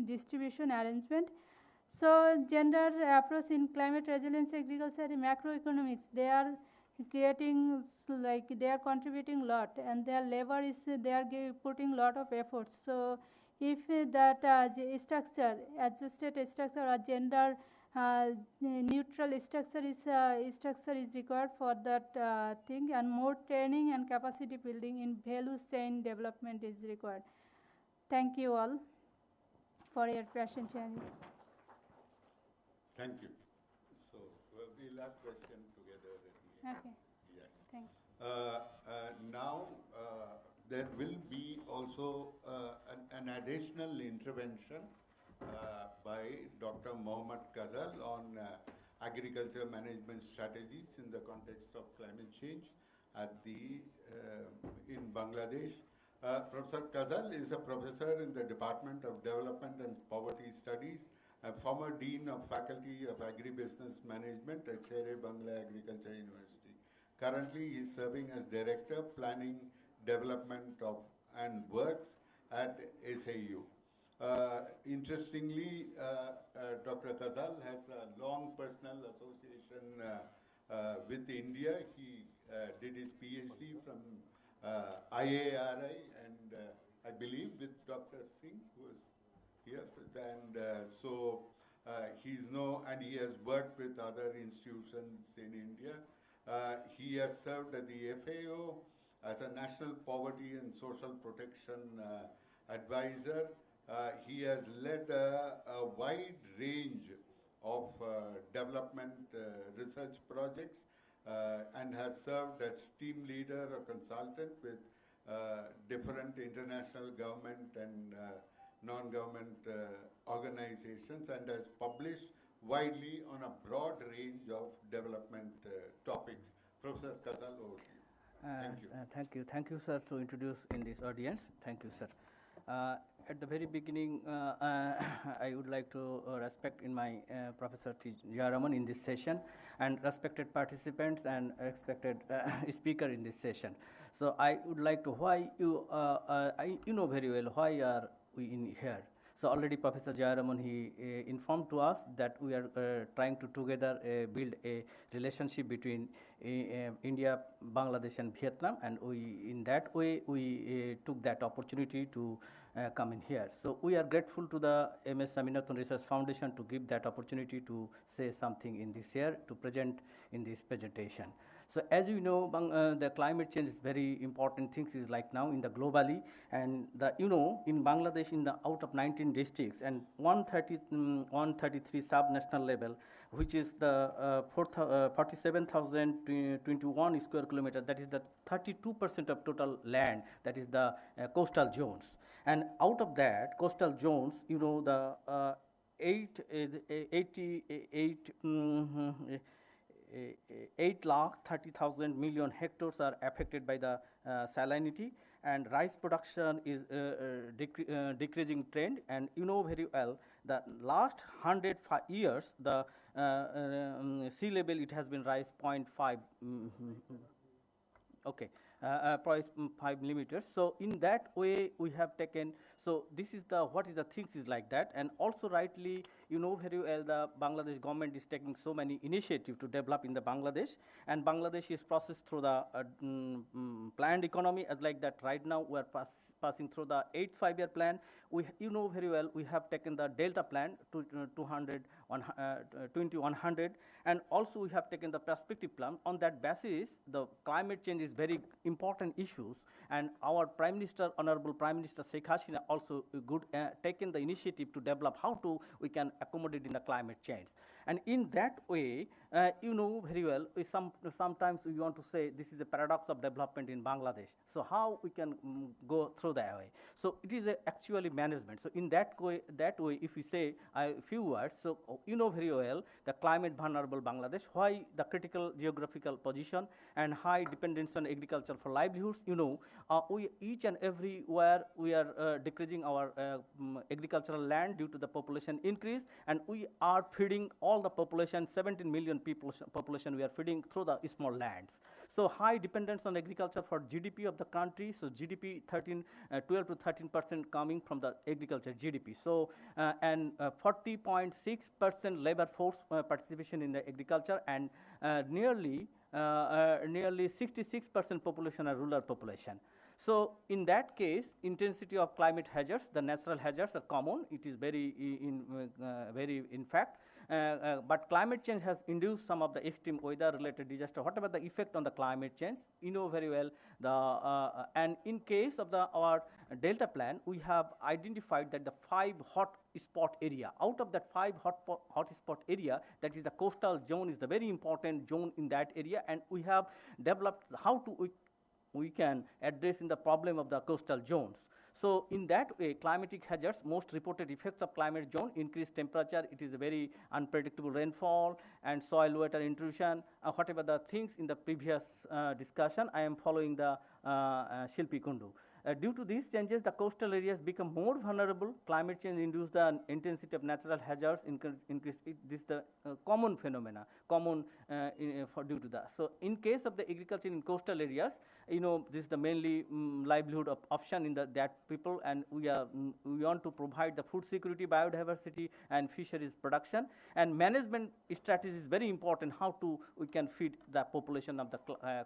distribution arrangement. So gender approach in climate resilience agriculture, macroeconomics, they are creating, like they are contributing a lot, and their labor is, they are putting a lot of efforts. So if that structure, adjusted structure or gender neutral structure is required for that thing, and more training and capacity building in value chain development is required. Thank you all for your patient sharing. Thank you. So we'll have question together at the end. Okay. Yes. Thank you. Now there will be also an additional intervention by Dr. Mohammad Kazal on agriculture management strategies in the context of climate change at the in Bangladesh. Professor Kazal is a professor in the Department of Development and Poverty Studies, a former Dean of Faculty of Agribusiness Management at Sher-e Bangla Agriculture University. Currently, he is serving as Director, Planning, Development and Works at SAU. Interestingly, Dr. Kazal has a long personal association with India. He did his PhD from IARI and I believe with Dr. Singh, who is here, and so and he has worked with other institutions in India. He has served at the FAO as a National Poverty and Social Protection Advisor. He has led a wide range of development research projects and has served as team leader or consultant with different international government and non-government organizations, and has published widely on a broad range of development topics. Professor Kazal, over to you. Thank you. Thank you, sir, to introduce in this audience. Thank you, sir. At the very beginning, I would like to respect in my Professor Jayaraman in this session, and respected participants and respected speaker in this session. So I would like to you know very well why are we in here. So already Professor Jayaraman, he informed to us that we are trying to together build a relationship between India, Bangladesh and Vietnam, and in that way we took that opportunity to come in here. So we are grateful to the MS Swaminathan Research Foundation to give that opportunity to say something in this year, to present in this presentation. So as you know, the climate change is very important things is like now in the globally, and in Bangladesh out of 19 districts and 133 sub-national level, which is the 47,021 square kilometers, that is the 32% of total land, that is the coastal zones. And out of that coastal zones, the 8,30,000,000 hectares are affected by the salinity, and rice production is decreasing trend. And very well, the last 105 years, the sea level, it has been rise 0.5 0.5 millimeters. So in that way we have taken, so this is the what is the things is like that. And also rightly very well, the Bangladesh government is taking so many initiatives to develop in the Bangladesh, and Bangladesh is processed through the planned economy as like that. Right now we are passing through the 8th 5-year plan. We very well, we have taken the Delta plan to 2100, and also we have taken the perspective plan. On that basis, the climate change is very important issues, and our Prime Minister, Honorable Prime Minister Sheikh Hasina, also taken the initiative to develop how we can accommodate in the climate change. And in that way, you know very well, sometimes we want to say this is a paradox of development in Bangladesh. So how we can go through that way? So it is actually management. So in that way, if we say a few words, so you know very well the climate vulnerable Bangladesh, why the critical geographical position and high dependence on agriculture for livelihoods. You know, we each and everywhere we are decreasing our agricultural land due to the population increase, and we are feeding all the population, 17 million people population we are feeding through the small lands. So high dependence on agriculture for GDP of the country. So GDP 12 to 13% coming from the agriculture GDP. So and 40.6% labor force participation in the agriculture, and nearly 66% population are rural population. So in that case, intensity of climate hazards, the natural hazards are common. It is very in fact. But climate change has induced some of the extreme weather-related disaster. Whatever the effect on the climate change, you know very well. And in case of our Delta plan, we have identified that the 5 hot spot area. Out of that 5 hot spot area, that is the coastal zone is the very important zone in that area, and we have developed how to we can address in the problem of the coastal zones. So in that way, climatic hazards, most reported effects of climate zone, increased temperature, it is a very unpredictable rainfall and soil water intrusion, whatever the things in the previous discussion, I am following the Shilpi Kundu. Due to these changes, the coastal areas become more vulnerable. Climate change induces the intensity of natural hazards, increase. This is the common phenomena, common due to that. So in case of the agriculture in coastal areas, you know, this is the mainly livelihood of option in that people, and we want to provide the food security, biodiversity, and fisheries production. And management strategy is very important, how we can feed the population of the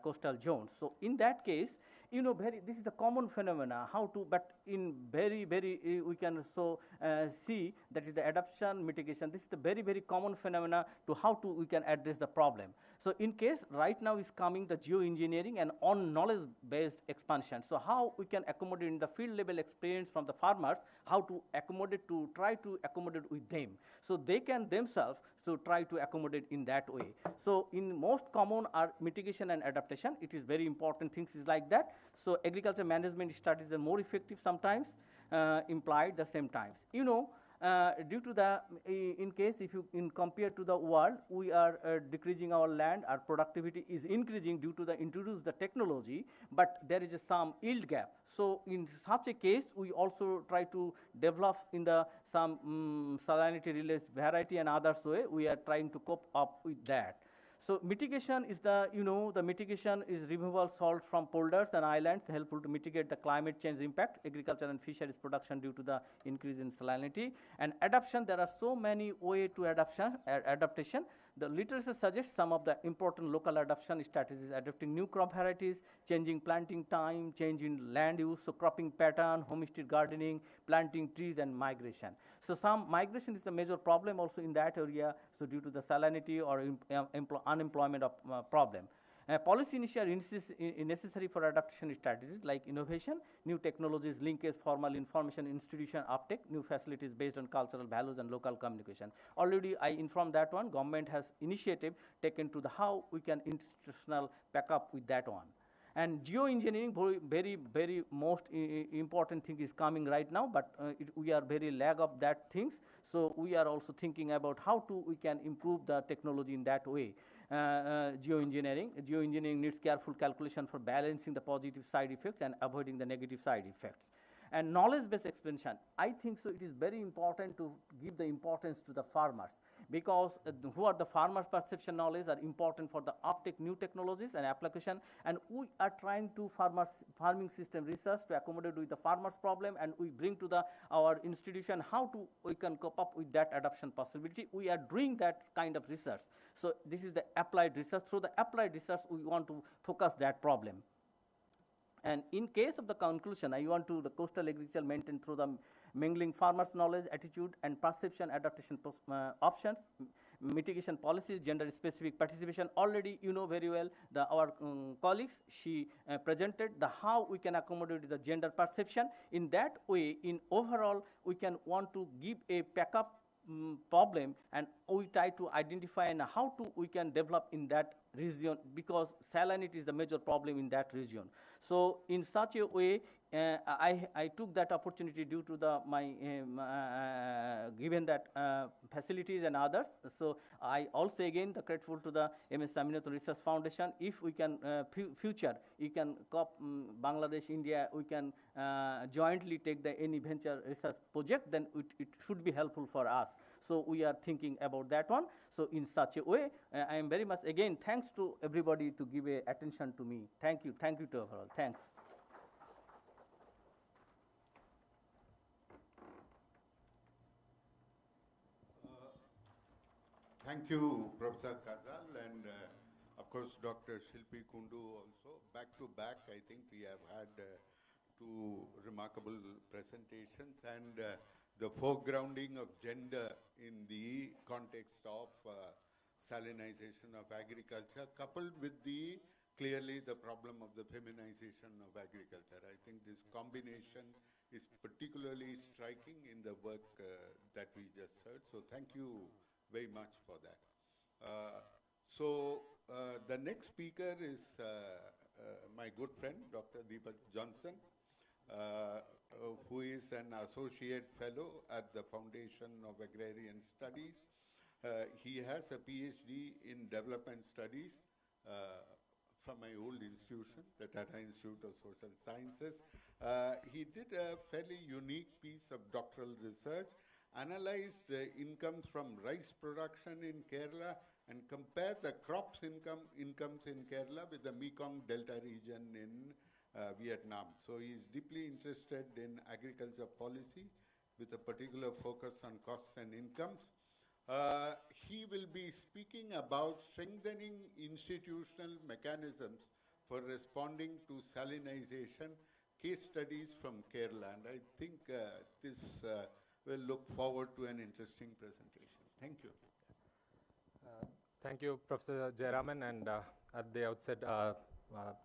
coastal zones. So in that case, you know, this is the common phenomena, but in very, we can also see that is the adaptation, mitigation. This is the very, very common phenomena to we can address the problem. So in case right now is coming the geoengineering and on knowledge-based expansion. So how we can accommodate in the field level experience from the farmers, how to try to accommodate with them. So they can themselves try to accommodate in that way. So in most common are mitigation and adaptation. It is very important things is like that. So agriculture management strategies are more effective sometimes, implied the same times. You know, due to the, in case if you compare to the world, we are decreasing our land, our productivity is increasing due to the introduce the technology, but there is some yield gap. So in such a case, we also try to develop in the some salinity related variety and others way. We are trying to cope up with that. So mitigation is the mitigation is removal salt from polders and islands, helpful to mitigate the climate change impact, agriculture and fisheries production due to the increase in salinity. And adaptation, there are so many ways to adaptation. The literature suggests some of the important local adaptation strategies, adapting new crop varieties, changing planting time, changing land use, so cropping pattern, homestead gardening, planting trees, and migration. So some migration is the major problem also in that area, so due to the salinity or unemployment of problem. Policy initiatives necessary for adaptation strategies like innovation, new technologies, linkage, formal information, institution uptake, new facilities based on cultural values and local communication. Already I informed that one. Government has initiative taken to the how we can institutional back up with that one. And geoengineering, very most important thing is coming right now, but we are very lag of that things. So we are also thinking about how we can improve the technology in that way. Geoengineering needs careful calculation for balancing the positive side effects and avoiding the negative side effects. And knowledge-based expansion, I think so it is very important to give the importance to the farmers, because who are the farmers' perception knowledge are important for the uptake new technologies and application, and we are trying to farming system research to accommodate with the farmers' problem, and we bring to our institution how we can cope up with that adoption possibility. We are doing that kind of research. So this is the applied research. Through the applied research, we want to focus that problem. And in case of the conclusion, I want to the coastal agriculture maintain through the mingling farmers' knowledge, attitude, and perception adaptation options, mitigation policies, gender-specific participation. Already, you know very well, our colleagues, she presented the how we can accommodate the gender perception. In that way, in overall, we can want to give a backup problem, and we try to identify and how to we can develop in that region, because salinity is the major problem in that region. So in such a way, I took that opportunity due to my given that facilities and others. So I also again grateful to the MS Swaminathan Research Foundation. If we can future, you can Bangladesh, India, we can jointly take any venture research project, then it should be helpful for us. So we are thinking about that one. So in such a way, I am very much again thanks to everybody to give attention to me. Thank you to all. Thanks. Thank you, Professor Kazal, and of course, Dr. Shilpi Kundu also. Back to back, I think we have had two remarkable presentations, and the foregrounding of gender in the context of salinization of agriculture, coupled with clearly the problem of the feminization of agriculture. I think this combination is particularly striking in the work that we just heard. So thank you very much for that. The next speaker is my good friend, Dr. Deepak Johnson, who is an associate fellow at the Foundation of Agrarian Studies. He has a PhD in development studies from my old institution, the Tata Institute of Social Sciences. He did a fairly unique piece of doctoral research, analyzed incomes from rice production in Kerala and compared the crops incomes in Kerala with the Mekong Delta region in Vietnam. So he is deeply interested in agriculture policy with a particular focus on costs and incomes. He will be speaking about strengthening institutional mechanisms for responding to salinization, case studies from Kerala. And I think this will look forward to an interesting presentation. Thank you. Thank you, Professor Jayaraman, and at the outset,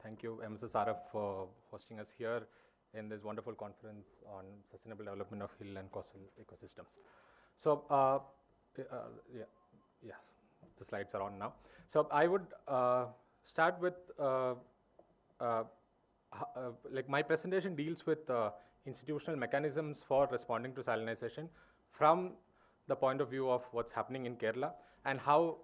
thank you, MSSRF, for hosting us here in this wonderful conference on sustainable development of hill and coastal ecosystems. So, yeah, the slides are on now. So I would start with, like my presentation deals with institutional mechanisms for responding to salinization from the point of view of what's happening in Kerala and how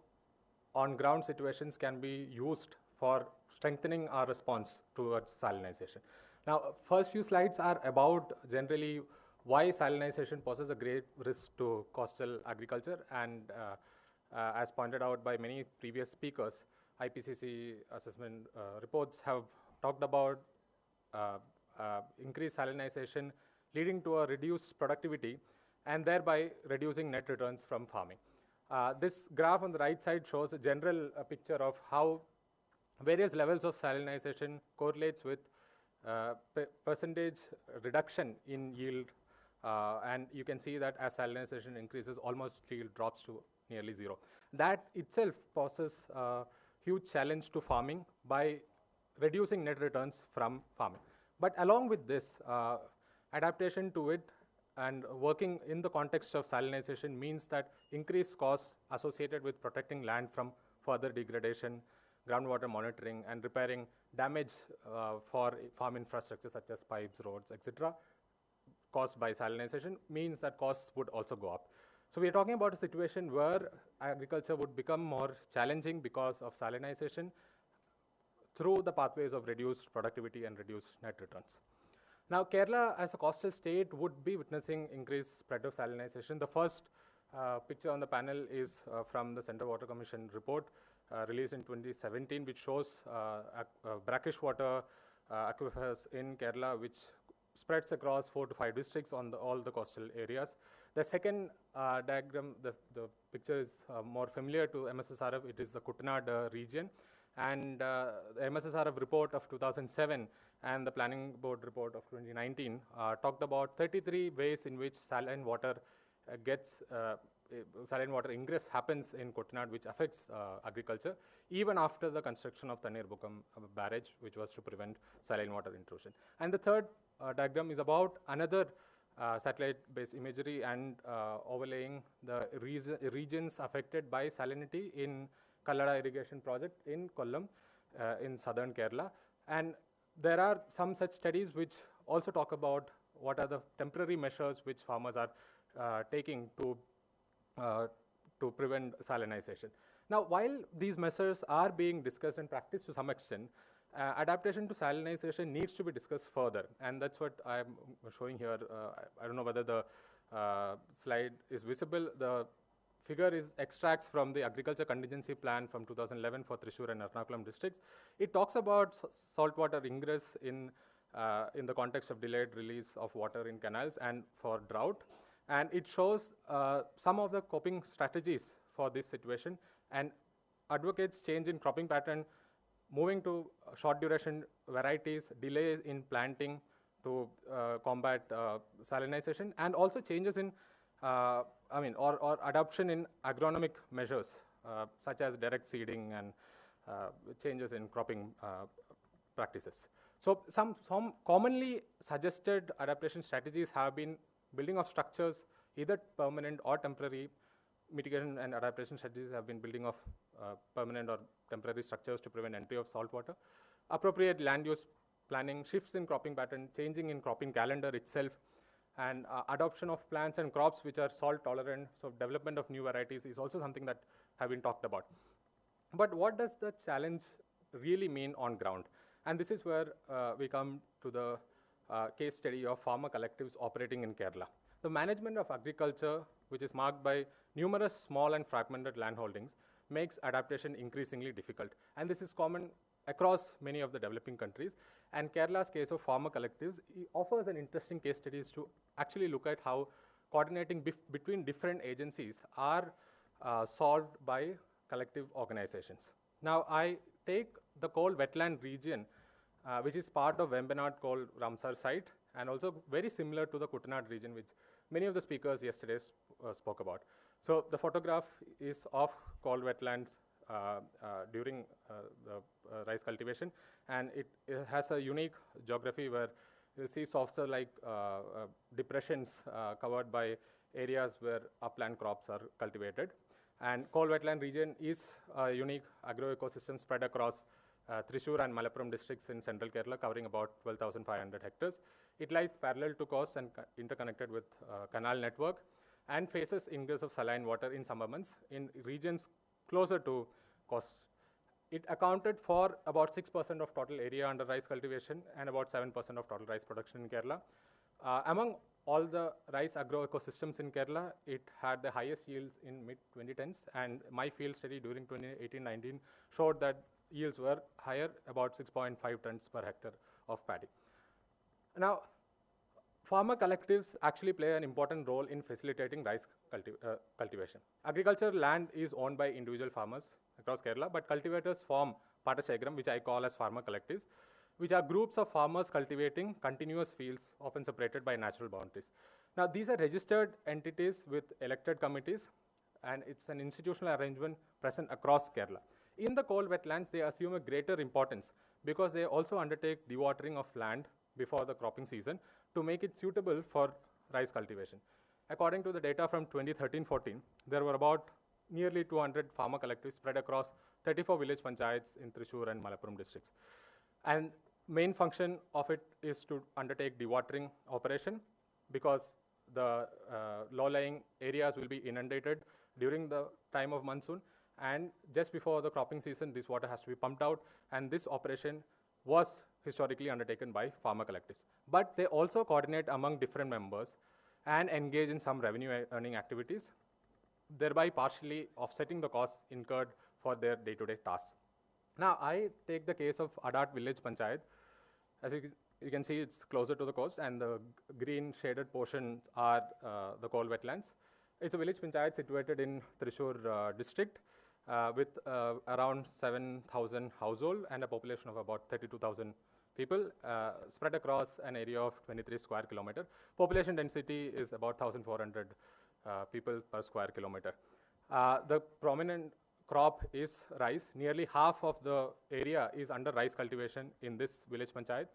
on-ground situations can be used for strengthening our response towards salinization. Now, first few slides are about generally why salinization poses a great risk to coastal agriculture, and as pointed out by many previous speakers, IPCC assessment reports have talked about increased salinization leading to a reduced productivity and thereby reducing net returns from farming. This graph on the right side shows a general picture of how various levels of salinization correlates with percentage reduction in yield, and you can see that as salinization increases, almost yield drops to nearly zero. That itself poses a huge challenge to farming by reducing net returns from farming. But along with this, adaptation to it and working in the context of salinization means that increased costs associated with protecting land from further degradation, groundwater monitoring, and repairing damage for farm infrastructure such as pipes, roads, etc., caused by salinization means that costs would also go up. So we are talking about a situation where agriculture would become more challenging because of salinization through the pathways of reduced productivity and reduced net returns. Now, Kerala as a coastal state would be witnessing increased spread of salinization. The first picture on the panel is from the Central Water Commission report released in 2017, which shows brackish water aquifers in Kerala, which spreads across 4 to 5 districts on all the coastal areas. The second diagram, the picture is more familiar to MSSRF. It is the Kuttanad region. And the MSSRF report of 2007 and the Planning Board report of 2019 talked about 33 ways in which saline water saline water ingress happens in Kuttanad, which affects agriculture, even after the construction of Thannirbukam barrage, which was to prevent saline water intrusion. And the third diagram is about another satellite-based imagery and overlaying the regions affected by salinity in Kallada irrigation project in Kollam in southern Kerala. And there are some such studies which also talk about what are the temporary measures which farmers are taking to prevent salinization. Now, while these measures are being discussed and practiced to some extent, adaptation to salinization needs to be discussed further, and that's what I'm showing here. I don't know whether the slide is visible. The figure is extracts from the Agriculture Contingency Plan from 2011 for Thrissur and Ernakulam districts. It talks about saltwater ingress in the context of delayed release of water in canals and for drought. And it shows some of the coping strategies for this situation and advocates change in cropping pattern, moving to short duration varieties, delays in planting to combat salinization, and also changes in, or adoption in agronomic measures such as direct seeding and changes in cropping practices. So some commonly suggested adaptation strategies have been building of structures, either permanent or temporary. Mitigation and adaptation strategies have been building of permanent or temporary structures to prevent entry of salt water. Appropriate land use planning, shifts in cropping pattern, changing in cropping calendar itself, and adoption of plants and crops which are salt tolerant. So development of new varieties is also something that have been talked about. But what does the challenge really mean on ground? And this is where we come to the case study of farmer collectives operating in Kerala. The management of agriculture, which is marked by numerous small and fragmented land holdings, makes adaptation increasingly difficult. And this is common across many of the developing countries. And Kerala's case of farmer collectives offers an interesting case studies to actually look at how coordinating between different agencies are solved by collective organizations. Now, I take the coal wetland region, which is part of Vembanad coal Ramsar site, and also very similar to the Kuttanad region, which many of the speakers yesterday spoke about. So the photograph is of coal wetlands during the rice cultivation, and it has a unique geography where you'll see soft-like depressions covered by areas where upland crops are cultivated. And coal wetland region is a unique agro-ecosystem spread across Thrissur and Malappuram districts in central Kerala, covering about 12,500 hectares. It lies parallel to coast and interconnected with canal network, and faces ingress of saline water in summer months in regions closer to coast. It accounted for about 6% of total area under rice cultivation and about 7% of total rice production in Kerala. Among all the rice agro-ecosystems in Kerala, it had the highest yields in mid-2010s, and my field study during 2018-19 showed that yields were higher, about 6.5 tons per hectare of paddy. Now, farmer collectives actually play an important role in facilitating rice cultivation. Agricultural land is owned by individual farmers across Kerala, but cultivators form Patashegaram, which I call as farmer collectives, which are groups of farmers cultivating continuous fields, often separated by natural boundaries. Now, these are registered entities with elected committees, and it's an institutional arrangement present across Kerala. In the coal wetlands, they assume a greater importance because they also undertake dewatering of land before the cropping season to make it suitable for rice cultivation. According to the data from 2013-14, there were about nearly 200 farmer collectives spread across 34 village panchayats in Thrissur and Malappuram districts. And main function of it is to undertake dewatering operation because the low-lying areas will be inundated during the time of monsoon, and just before the cropping season, this water has to be pumped out, and this operation was historically undertaken by farmer collectives. But they also coordinate among different members and engage in some revenue earning activities, thereby partially offsetting the costs incurred for their day-to-day tasks. Now, I take the case of Adat village panchayat. As you can see, it's closer to the coast, and the green shaded portions are the coal wetlands. It's a village panchayat situated in Thrissur district with around 7,000 households and a population of about 32,000 people spread across an area of 23 square kilometer. Population density is about 1,400 people per square kilometer. The prominent crop is rice. Nearly half of the area is under rice cultivation in this village panchayat.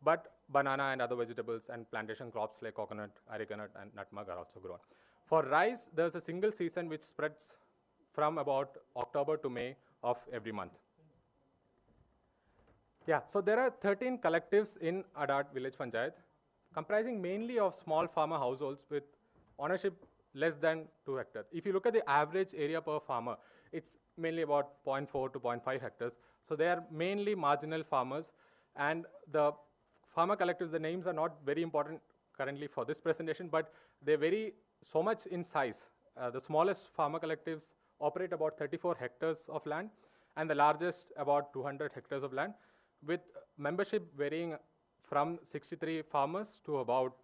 but banana and other vegetables and plantation crops like coconut, arecanut, and nutmeg are also grown. For rice, there's a single season which spreads from about October to May of every month. Yeah, so there are 13 collectives in Adat Village Panchayat, comprising mainly of small farmer households with ownership less than 2 hectares. If you look at the average area per farmer, it's mainly about 0.4 to 0.5 hectares. So they are mainly marginal farmers, and the farmer collectives, the names are not very important currently for this presentation, but they vary so much in size. The smallest farmer collectives operate about 34 hectares of land, and the largest about 200 hectares of land, with membership varying from 63 farmers to about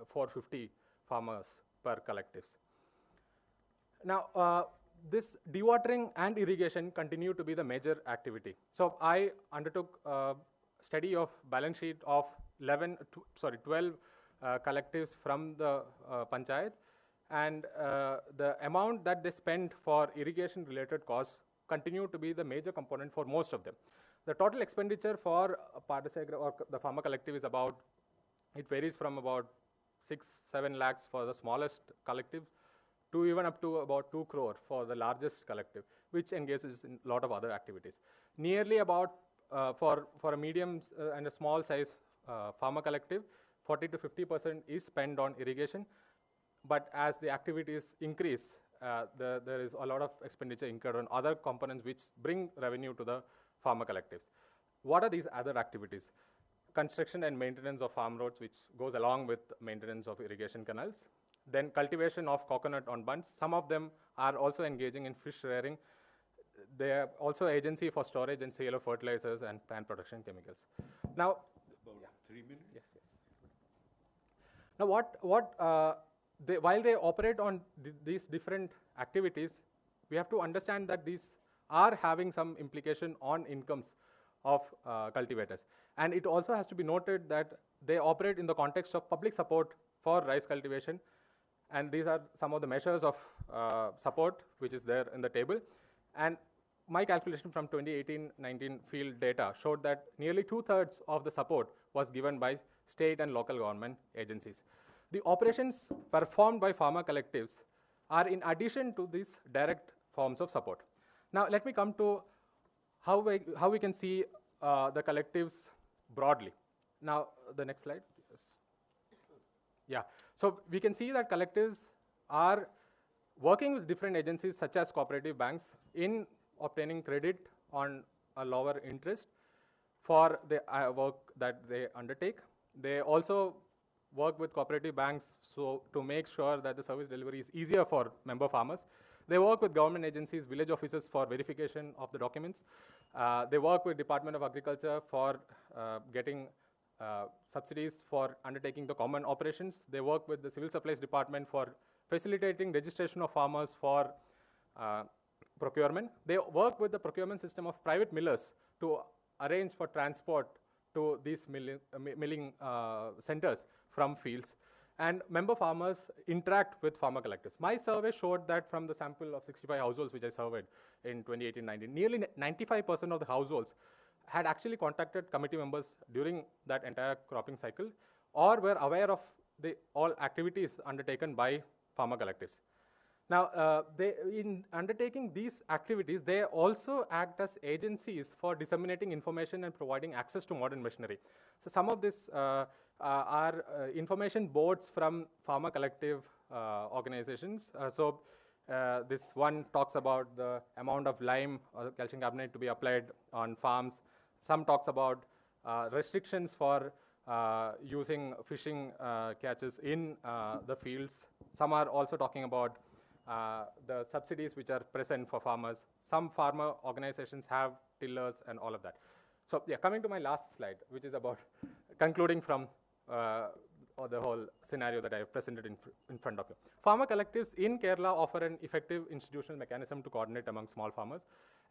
450 farmers per collectives. Now, this dewatering and irrigation continue to be the major activity. So I undertook a study of balance sheet of 12 collectives from the panchayat, and the amount that they spend for irrigation related costs continue to be the major component for most of them. The total expenditure for Padasegra or the farmer collective is about, it varies from about 6-7 lakhs for the smallest collective to even up to about 2 crore for the largest collective, which engages in a lot of other activities. Nearly about, for a medium and a small size farmer collective, 40 to 50% is spent on irrigation. But as the activities increase, there is a lot of expenditure incurred on other components which bring revenue to the farmer collectives. What are these other activities? Construction and maintenance of farm roads, which goes along with maintenance of irrigation canals. Then cultivation of coconut on bunds. Some of them are also engaging in fish rearing. They are also agency for storage and sale of fertilizers and plant protection chemicals. Now, about 3 minutes. Yes. Now, while they operate on these different activities, we have to understand that these are having some implication on incomes of cultivators. And it also has to be noted that they operate in the context of public support for rice cultivation. And these are some of the measures of support which is there in the table. And my calculation from 2018-19 field data showed that nearly 2/3 of the support was given by state and local government agencies. The operations performed by farmer collectives are in addition to these direct forms of support. Now, let me come to how we can see the collectives broadly. Now, the next slide. Yes. Yeah. So we can see that collectives are working with different agencies such as cooperative banks in obtaining credit on a lower interest for the work that they undertake. They also work with cooperative banks to make sure that the service delivery is easier for member farmers. They work with government agencies, village offices for verification of the documents. They work with Department of Agriculture for getting subsidies for undertaking the common operations. They work with the Civil Supplies Department for facilitating registration of farmers for procurement. They work with the procurement system of private millers to arrange for transport to these milling centers from fields. And member farmers interact with farmer collectives. My survey showed that from the sample of 65 households which I surveyed in 2018-19, nearly 95% of the households had actually contacted committee members during that entire cropping cycle, or were aware of all activities undertaken by farmer collectives. Now, in undertaking these activities, they also act as agencies for disseminating information and providing access to modern machinery. So some of this are information boards from farmer collective organizations. This one talks about the amount of lime or calcium carbonate to be applied on farms. Some talks about restrictions for using fishing catches in the fields. Some are also talking about the subsidies which are present for farmers. Some farmer organizations have tillers and all of that. So yeah, coming to my last slide, which is about concluding from the whole scenario that I have presented in front of you. Farmer collectives in Kerala offer an effective institutional mechanism to coordinate among small farmers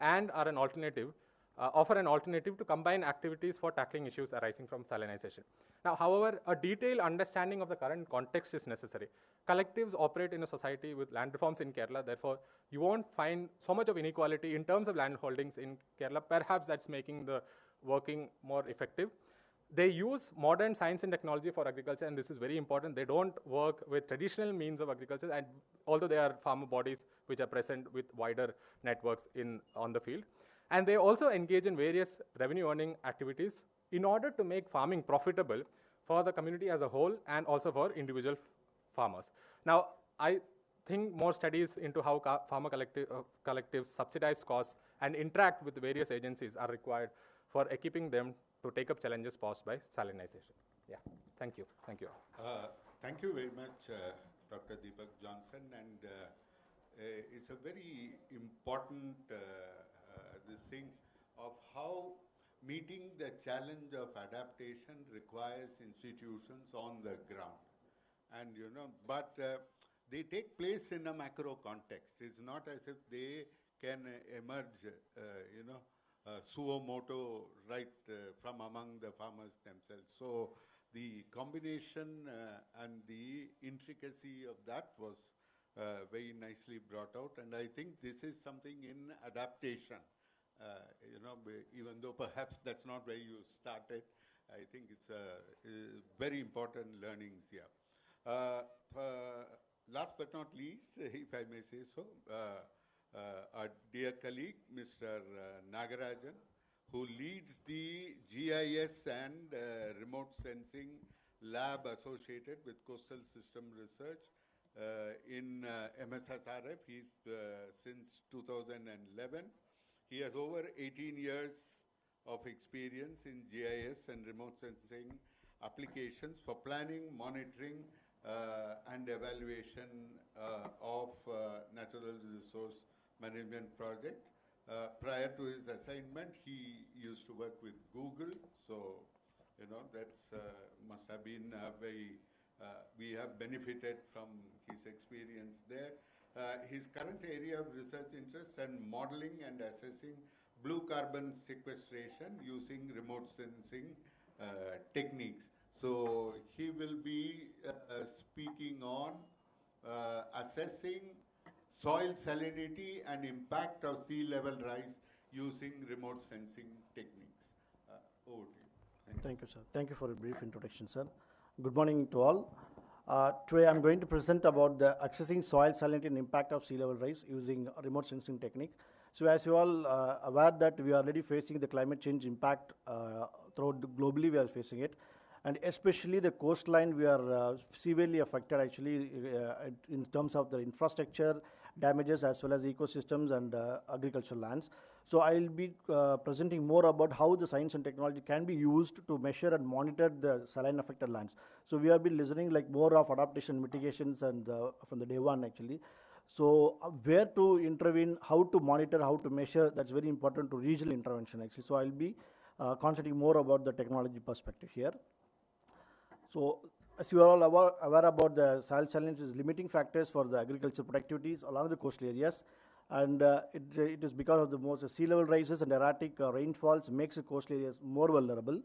and are an alternative, offer an alternative to combine activities for tackling issues arising from salinization. Now, however, a detailed understanding of the current context is necessary. Collectives operate in a society with land reforms in Kerala, therefore, you won't find so much of inequality in terms of land holdings in Kerala. Perhaps that's making the working more effective. they use modern science and technology for agriculture, and this is very important. They don't work with traditional means of agriculture, and although they are farmer bodies which are present with wider networks on the field. And they also engage in various revenue-earning activities in order to make farming profitable for the community as a whole and also for individual farmers. Now, I think more studies into how farmer collectives subsidize costs and interact with various agencies are required for equipping them to take up challenges posed by salinization. Yeah, thank you. Thank you. Thank you very much, Dr. Deepak Johnson. And it's a very important this thing of how meeting the challenge of adaptation requires institutions on the ground. And, but they take place in a macro context. It's not as if they can emerge, suo moto right from among the farmers themselves. So the combination and the intricacy of that was very nicely brought out. And I think this is something in adaptation. Even though perhaps that's not where you started, I think it's very important learnings here. Last but not least, if I may say so, our dear colleague, Mr. Nagarajan, who leads the GIS and remote sensing lab associated with coastal system research in MSSRF. He's since 2011. He has over 18 years of experience in GIS and remote sensing applications for planning, monitoring, and evaluation of natural resource management project. Prior to his assignment, he used to work with Google, so that's must have been very. We have benefited from his experience there. His current area of research interest and modeling and assessing blue carbon sequestration using remote sensing techniques. So he will be speaking on assessing soil salinity and impact of sea level rise using remote sensing techniques. Over to you. Thank you, sir. Thank you for a brief introduction, sir. Good morning to all. Today I'm going to present about the assessing soil salinity and impact of sea level rise using a remote sensing technique. So as you all aware that we are already facing the climate change impact throughout globally, we are facing it. And especially the coastline, we are severely affected actually in terms of the infrastructure damages as well as ecosystems and agricultural lands. So I'll be presenting more about how the science and technology can be used to measure and monitor the saline affected lands. So we have been listening like more of adaptation mitigations and from the day one actually. So where to intervene, how to monitor, how to measure, that's very important to regional intervention actually. So I'll be concentrating more about the technology perspective here. So as you are all aware about the soil salinity is limiting factors for the agricultural productivities along the coastal areas. And it is because of the most sea level rises and erratic rainfalls makes the coastal areas more vulnerable.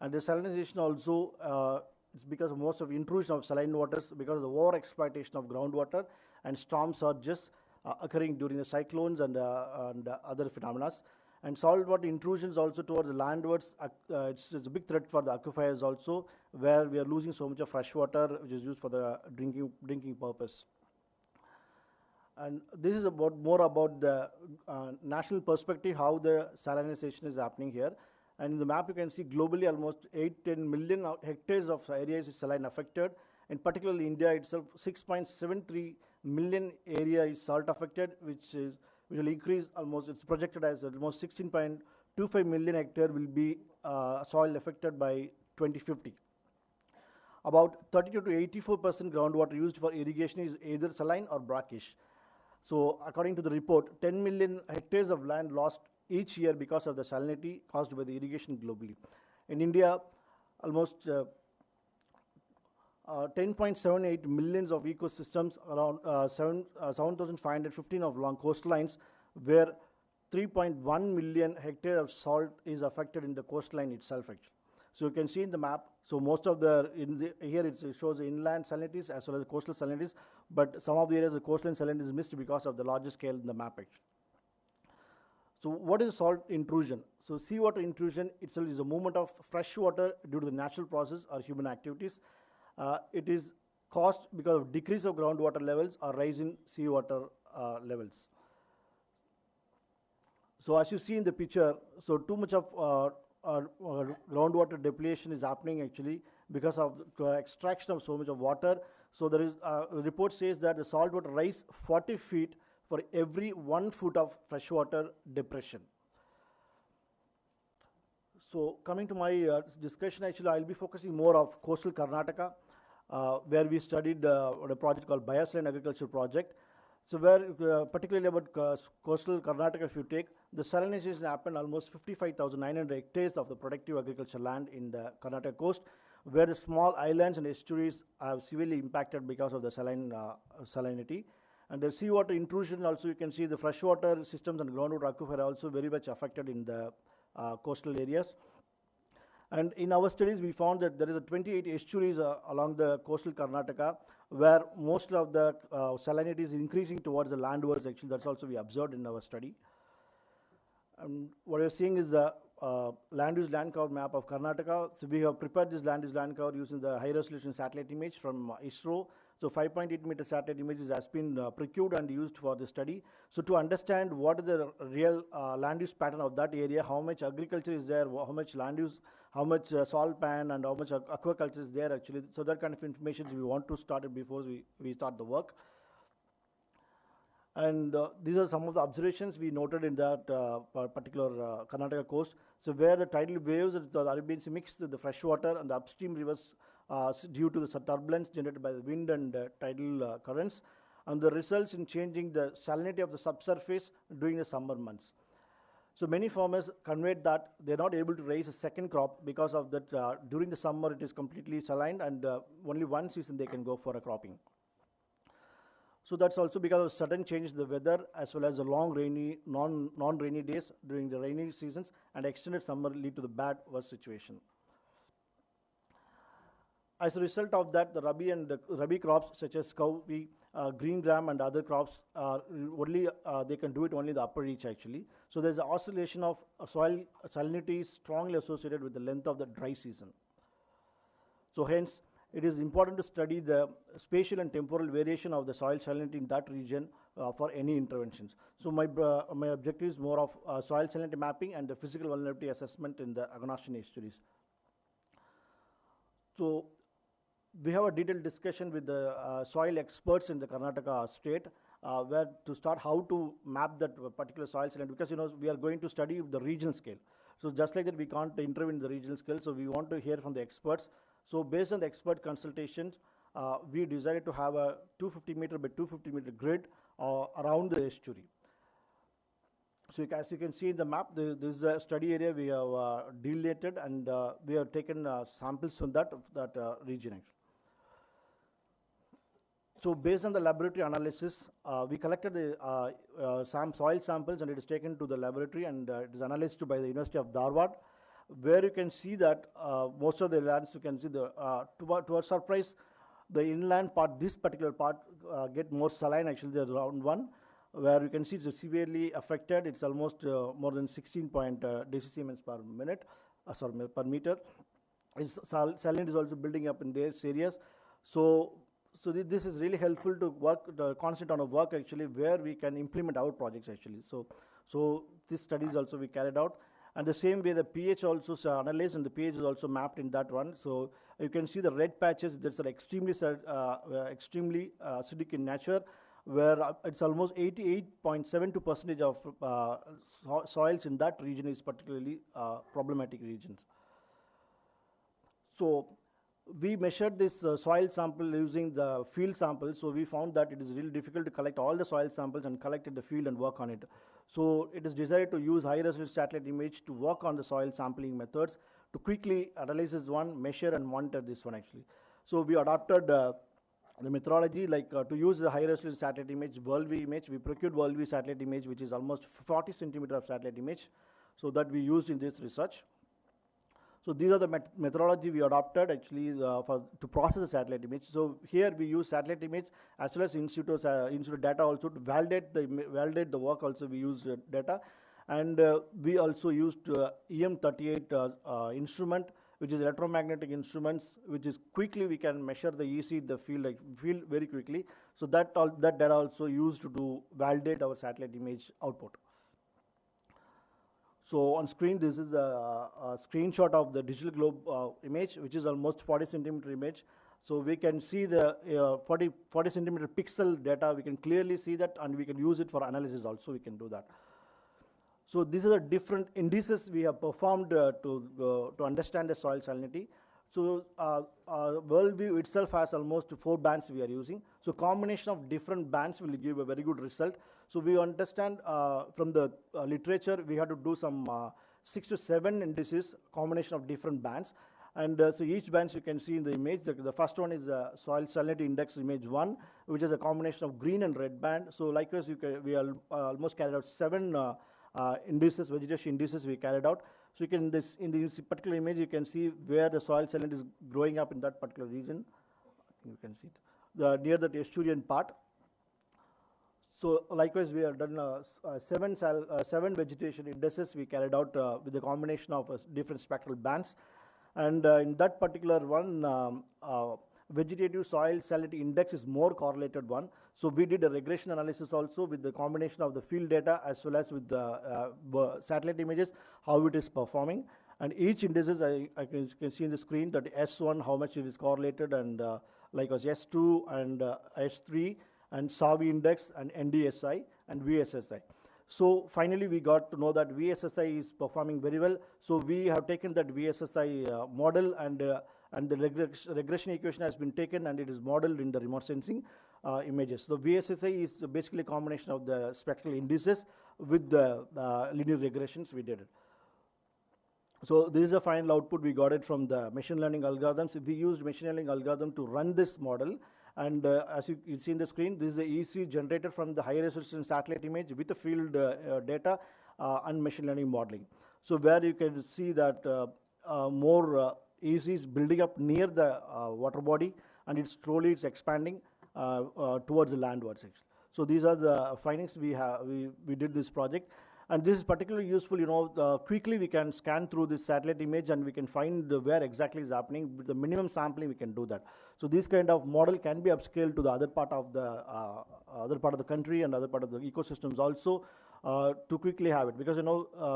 And the salinization also is because of most of intrusion of saline waters because of the over exploitation of groundwater and storm surges occurring during the cyclones and other phenomena. And saltwater intrusions also towards the landwards, it's a big threat for the aquifers also, where we are losing so much of fresh water which is used for the drinking purpose. And this is more about the national perspective, how the salinization is happening here. And in the map you can see globally almost 8-10 million hectares of areas is saline affected. And particularly India itself, 6.73 million area is salt affected, which will increase almost, it's projected as almost 16.25 million hectare will be soil affected by 2050. About 32 to 84% groundwater used for irrigation is either saline or brackish. So according to the report, 10 million hectares of land lost each year because of the salinity caused by the irrigation globally. In India, almost 10.78 millions of ecosystems, around 7,515 of long coastlines, where 3.1 million hectares of salt is affected in the coastline itself actually. So you can see in the map, so most of here it shows the inland salinities as well as the coastal salinities, but some of the areas the coastline salinity is missed because of the larger scale in the map actually. So what is salt intrusion? So seawater intrusion itself is a movement of fresh water due to the natural process or human activities. It is caused because of decrease of groundwater levels or rise in seawater levels. So as you see in the picture, so too much of groundwater depletion is happening actually because of the extraction of so much of water. So there is a report says that the salt water rise 40 feet for every 1 foot of freshwater depression. So coming to my discussion, actually I'll be focusing more of coastal Karnataka, where we studied a project called Biosaline Agriculture Project. So where particularly about coastal Karnataka, if you take, the salinization happened almost 55,900 hectares of the productive agricultural land in the Karnataka coast, where the small islands and estuaries are severely impacted because of the salinity. And the seawater intrusion also, you can see the freshwater systems and groundwater aquifer are also very much affected in the coastal areas. And in our studies, we found that there is a 28 estuaries along the coastal Karnataka, where most of the salinity is increasing towards the landwards. Actually, that's also we observed in our study. What you're seeing is the land use land cover map of Karnataka. So we have prepared this land use land cover using the high resolution satellite image from ISRO. So 5.8 meter satellite images has been procured and used for the study. So to understand what is the real land use pattern of that area, how much agriculture is there, how much land use, how much salt pan and how much aquaculture is there actually. So that kind of information we want to start it before we start the work. And these are some of the observations we noted in that particular Karnataka coast. So where the tidal waves of the Arabian Sea mixed with the fresh water and the upstream rivers due to the turbulence generated by the wind and tidal currents, and the results in changing the salinity of the subsurface during the summer months. So many farmers conveyed that they're not able to raise a second crop because of that during the summer it is completely saline and only one season they can go for a cropping. So that's also because of sudden change in the weather as well as the long rainy, non-rainy days during the rainy seasons and extended summer lead to the bad worse situation. As a result of that, the rabi crops such as coffee, green gram and other crops only they can do it only in the upper reach actually. So there's an oscillation of soil salinity strongly associated with the length of the dry season. So hence, it is important to study the spatial and temporal variation of the soil salinity in that region for any interventions. So my objective is more of soil salinity mapping and the physical vulnerability assessment in the Agnostic estuaries. So we have a detailed discussion with the soil experts in the Karnataka state where to start how to map that particular soil salinity, because we are going to study the regional scale. So just like that we can't intervene in the regional scale, so we want to hear from the experts. So based on the expert consultations, we decided to have a 250 meter by 250 meter grid around the estuary. So as you can see in the map, this is a study area we have delineated and we have taken samples from that region actually. So based on the laboratory analysis, we collected the soil samples and it is taken to the laboratory and it is analyzed by the University of Dharwad, where you can see that most of the lands, you can see the, to our surprise, the inland part, this particular part get more saline actually, the round one, where you can see it's severely affected. It's almost more than 16 decisiemens per minute, per meter. Salinity is also building up in these areas. So this is really helpful to work, the constant on a work actually, where we can implement our projects actually. So this studies also we carried out. And the same way the pH also analyzed and the pH is also mapped in that one. So you can see the red patches that are extremely acidic in nature, where it's almost 88.72% of soils in that region is particularly problematic regions. So we measured this soil sample using the field sample. So we found that it is really difficult to collect all the soil samples and collect in the field and work on it. So it is decided to use high resolution satellite image to work on the soil sampling methods to quickly analyze this one, measure and monitor this one actually. So we adopted the methodology to use the high resolution satellite image, WorldView image. We procured WorldView satellite image, which is almost 40 centimeter of satellite image, so that we used in this research. So these are the methodology we adopted actually to process the satellite image. So here we use satellite image as well as in situ data also to validate the work also we used data. And we also used EM38 instrument, which is electromagnetic instruments, which is quickly we can measure the EC, the field very quickly. So that data also used to validate our satellite image output. So on screen, this is a screenshot of the digital globe image, which is almost 40 centimeter image. So we can see the 40 centimeter pixel data. We can clearly see that, and we can use it for analysis also. We can do that. So these are the different indices we have performed to understand the soil salinity. So worldview itself has almost 4 bands we are using. So combination of different bands will give a very good result. So we understand from the literature, we have to do some 6 to 7 indices, combination of different bands. And so each band you can see in the image. The first one is soil salinity index image 1, which is a combination of green and red band. So likewise, we almost carried out 7 indices, vegetation indices we carried out. So you can, in this particular image, you can see where the soil salinity is growing up in that particular region. You can see it near the estuarian part. So likewise, we have done 7 vegetation indices we carried out with the combination of different spectral bands. And in that particular one, vegetative soil salinity index is more correlated one. So we did a regression analysis also with the combination of the field data as well as with the satellite images, how it is performing. And each indices, you can see in the screen that S1, how much it is correlated, and likewise S2 and S3, and SAVI index, and NDSI, and VSSI. So finally, we got to know that VSSI is performing very well. So we have taken that VSSI model, and the regression equation has been taken, and it is modeled in the remote sensing images. So VSSI is basically a combination of the spectral indices with the linear regressions we did it. So this is the final output. We got it from the machine learning algorithms. We used machine learning algorithm to run this model. And as you see in the screen, this is the EC generated from the high resolution satellite image with the field data and machine learning modeling. So where you can see that more EC is building up near the water body, and it's slowly expanding towards the landwards. So these are the findings we have. We did this project. And this is particularly useful, quickly we can scan through this satellite image and we can find where exactly is happening. With the minimum sampling, we can do that. So this kind of model can be upscaled to the other part of the country and other part of the ecosystems also to quickly have it. Because,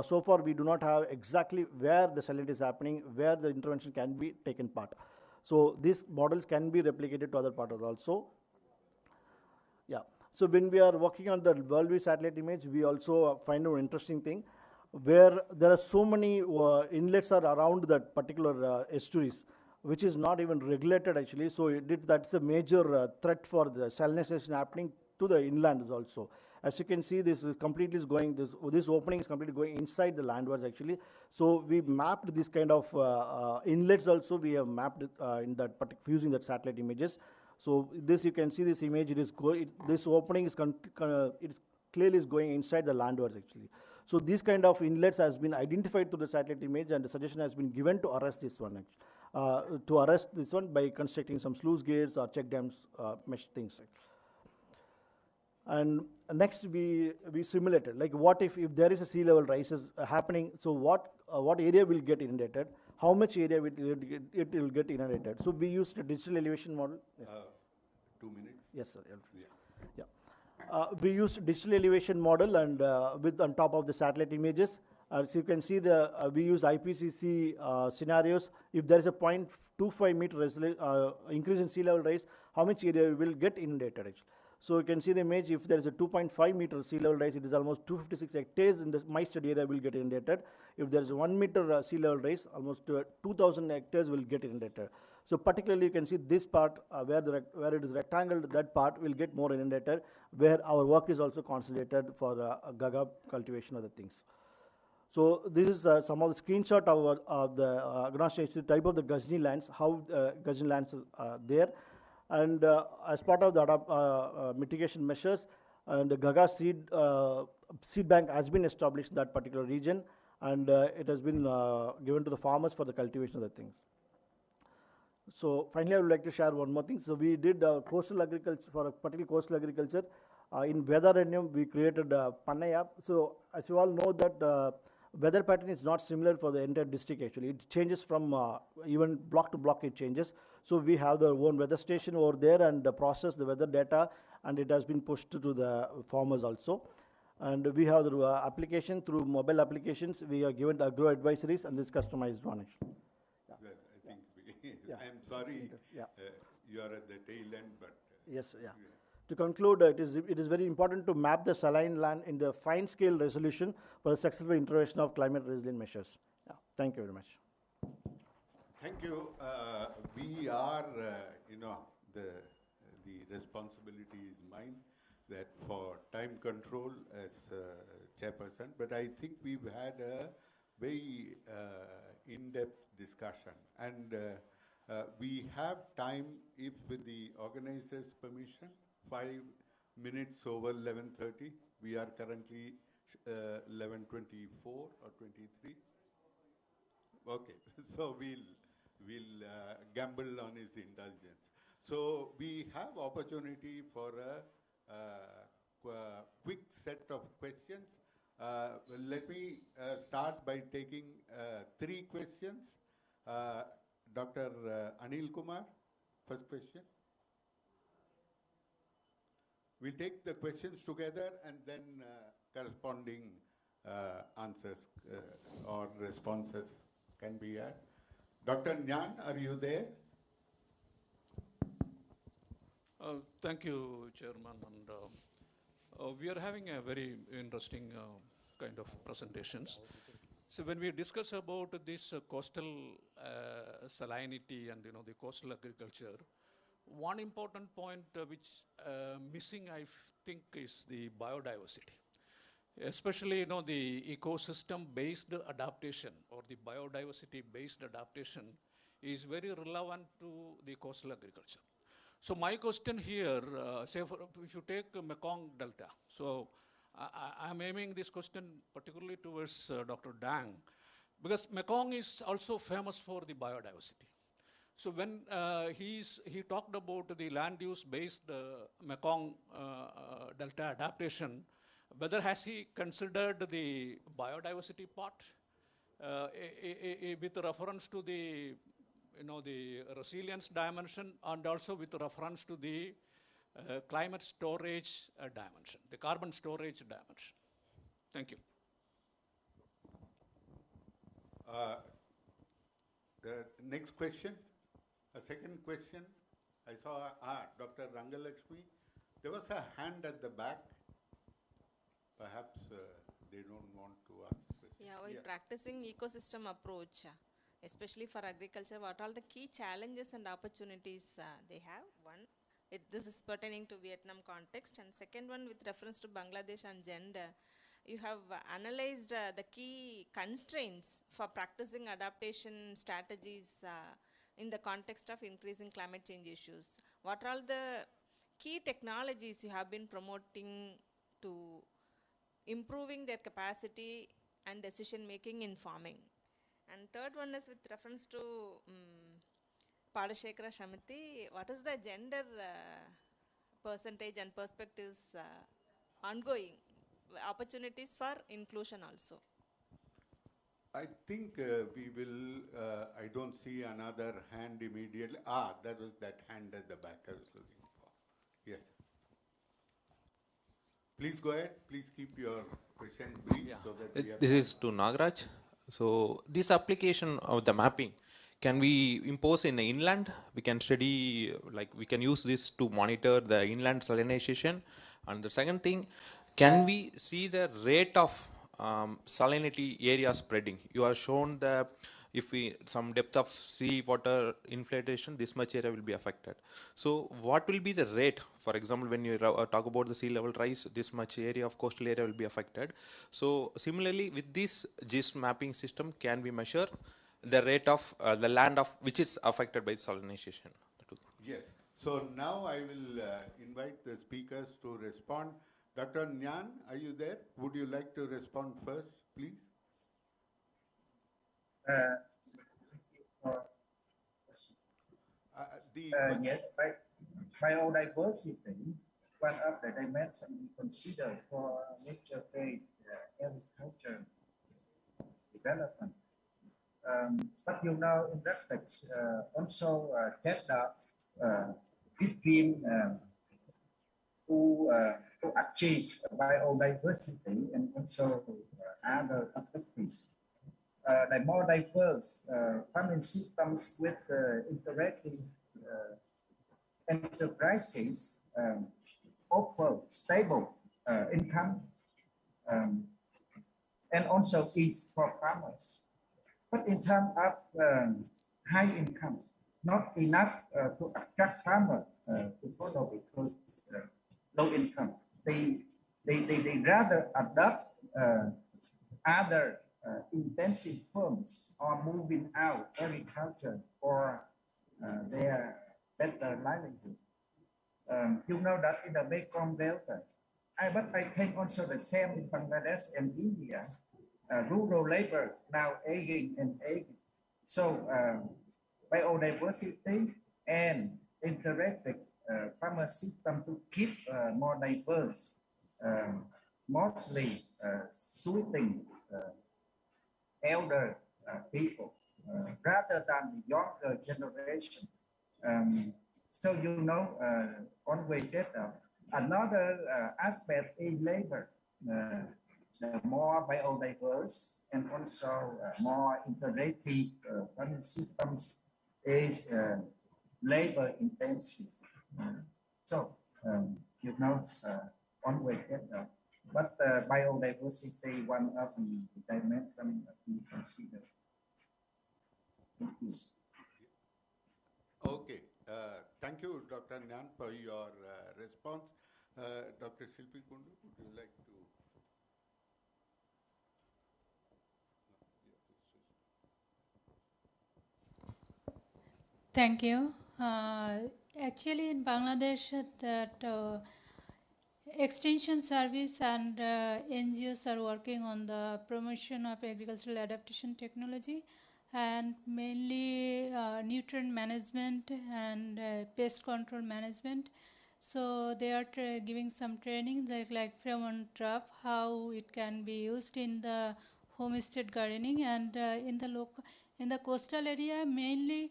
so far we do not have exactly where the salinity is happening, where the intervention can be taken part. So these models can be replicated to other parts also. Yeah. So when we are working on the worldview satellite image, we also find an interesting thing where there are so many inlets are around that particular estuaries, which is not even regulated actually. So that's a major threat for the salinization happening to the inland also. As you can see, this is completely going, this opening is completely going inside the landwards actually. So we mapped this kind of inlets also. We have mapped it in that using that satellite images. So this, you can see this image, this opening is clearly is going inside the landwards actually. So these kind of inlets has been identified to the satellite image, and the suggestion has been given to arrest this one by constructing some sluice gates or check dams, mesh things. And next we simulated, like what if there is a sea level rises happening, so what area will get inundated, how much area it will get inundated. So we used a digital elevation model. Yes. 2 minutes? Yes, sir. Yeah. We used digital elevation model and with on top of the satellite images. So you can see we use IPCC scenarios. If there is a 0.25 meter increase in sea level rise, how much area will get inundated actually. So you can see the image, if there is a 2.5 meter sea level rise, it is almost 256 hectares in my study area will get inundated. If there is a 1 meter sea level rise, almost 2,000 hectares will get inundated. So particularly you can see this part where it is rectangle, that part will get more inundated, where our work is also concentrated for gaga cultivation of the things. So this is some of the screenshot of the agnostic type of the Ghazni lands, how Ghazni lands are there. And as part of the mitigation measures, and the Gaga seed bank has been established in that particular region, and it has been given to the farmers for the cultivation of the things. So finally, I would like to share one more thing. So we did coastal agriculture, for a particular coastal agriculture, In Weather we created Panay app. So as you all know that weather pattern is not similar for the entire district actually. It changes from even block to block it changes. So we have the own weather station over there and process the weather data, and it has been pushed to the farmers also. And we have the application through mobile applications. We are given the agro advisories, and this customized one actually. Well, I think I'm sorry you are at the tail end, but yes, yeah. To conclude, it is very important to map the saline land in the fine scale resolution for the successful integration of climate resilient measures. Yeah. Thank you very much. Thank you. We are, the responsibility is mine that for time control as chairperson, but I think we've had a very in-depth discussion, and we have time, if with the organizers' permission, 5 minutes over 11:30. We are currently 11:24 or 23. Okay, so we'll gamble on his indulgence. So we have opportunity for a quick set of questions. Let me start by taking 3 questions. Dr. Anil Kumar, first question. We'll take the questions together and then corresponding answers or responses can be had. Dr. Nyan, are you there? Thank you, Chairman. And we are having a very interesting kind of presentations. So when we discuss about this coastal salinity and the coastal agriculture, one important point which missing, I think, is the biodiversity. Especially, the ecosystem-based adaptation or the biodiversity-based adaptation is very relevant to the coastal agriculture. So my question here, say if you take Mekong Delta, so I'm aiming this question particularly towards Dr. Dang, because Mekong is also famous for the biodiversity. So when he talked about the land use based Mekong Delta adaptation, whether has he considered the biodiversity part with reference to the the resilience dimension and also with reference to the climate storage dimension, the carbon storage dimension? Thank you. The next question, a second question. I saw Dr. Rangalakshmi. There was a hand at the back. Perhaps they don't want to ask the question. Yeah, while practicing ecosystem approach, especially for agriculture, what are the key challenges and opportunities they have? One, this is pertaining to Vietnam context. And second one, with reference to Bangladesh and gender, you have analyzed the key constraints for practicing adaptation strategies in the context of increasing climate change issues. What are the key technologies you have been promoting to improving their capacity and decision making in farming? And third one is with reference to Padashekara Shamiti, what is the gender percentage and perspectives ongoing, opportunities for inclusion also? I think we will, I don't see another hand immediately. That was that hand at the back I was looking for. Yes. Please go ahead. Please keep your question brief. Yeah. So that we This is to Nagaraj. So this application of the mapping, can we impose in the inland? We can study, like we can use this to monitor the inland salinization. And the second thing, can we see the rate of salinity area spreading? You have shown the, if we, some depth of sea water infiltration, this much area will be affected. So what will be the rate? For example, when you talk about the sea level rise, this much area of coastal area will be affected. So similarly, with this GIS mapping system, can we measure the rate of the land of which is affected by salinization? Yes. So now I will invite the speakers to respond. Dr. Nyan, are you there? Would you like to respond first, please? Yes, biodiversity one of the dimensions we consider for nature-based agriculture development. But you know, in that text, also trade-offs between to achieve biodiversity and also other objectives. The more diverse farming systems with interactive enterprises offer stable income and also ease for farmers. But in terms of high income, not enough to attract farmers to follow because low income. They rather adopt other intensive forms or moving out agriculture for their better livelihood. You know that in the Mekong Delta, but I think also the same in Bangladesh and India, rural labor now aging and aging. So biodiversity and interactive farmer system to keep more diverse, mostly suiting elder people rather than the younger generation. So you know, always that another aspect in labor, the more biodiverse and also more interactive farming systems is labor intensive. So you know, always that. But biodiversity, one of the dimensions we consider. Thank you. Okay. Thank you, Dr. Nyan, for your response. Dr. Shilpi Kundu, would you like to? Thank you. Actually, in Bangladesh, that Extension Service and NGOs are working on the promotion of agricultural adaptation technology and mainly nutrient management and pest control management. So they are giving some training like pheromone trap, how it can be used in the homestead gardening, and in the coastal area mainly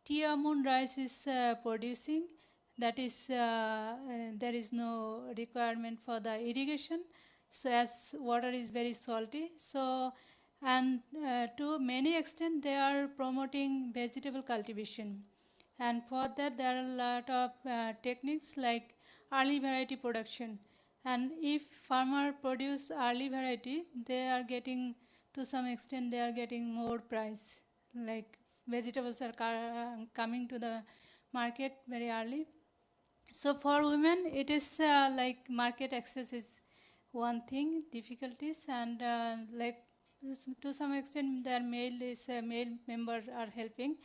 Tiamun rice is producing. That is, there is no requirement for the irrigation, so as water is very salty. So, and to many extent they are promoting vegetable cultivation, and for that there are a lot of techniques like early variety production. And if farmer produce early variety, they are getting, to some extent they are getting more price, like vegetables are coming to the market very early. So for women, it is like market access is one thing, difficulties, and like to some extent their male members are helping,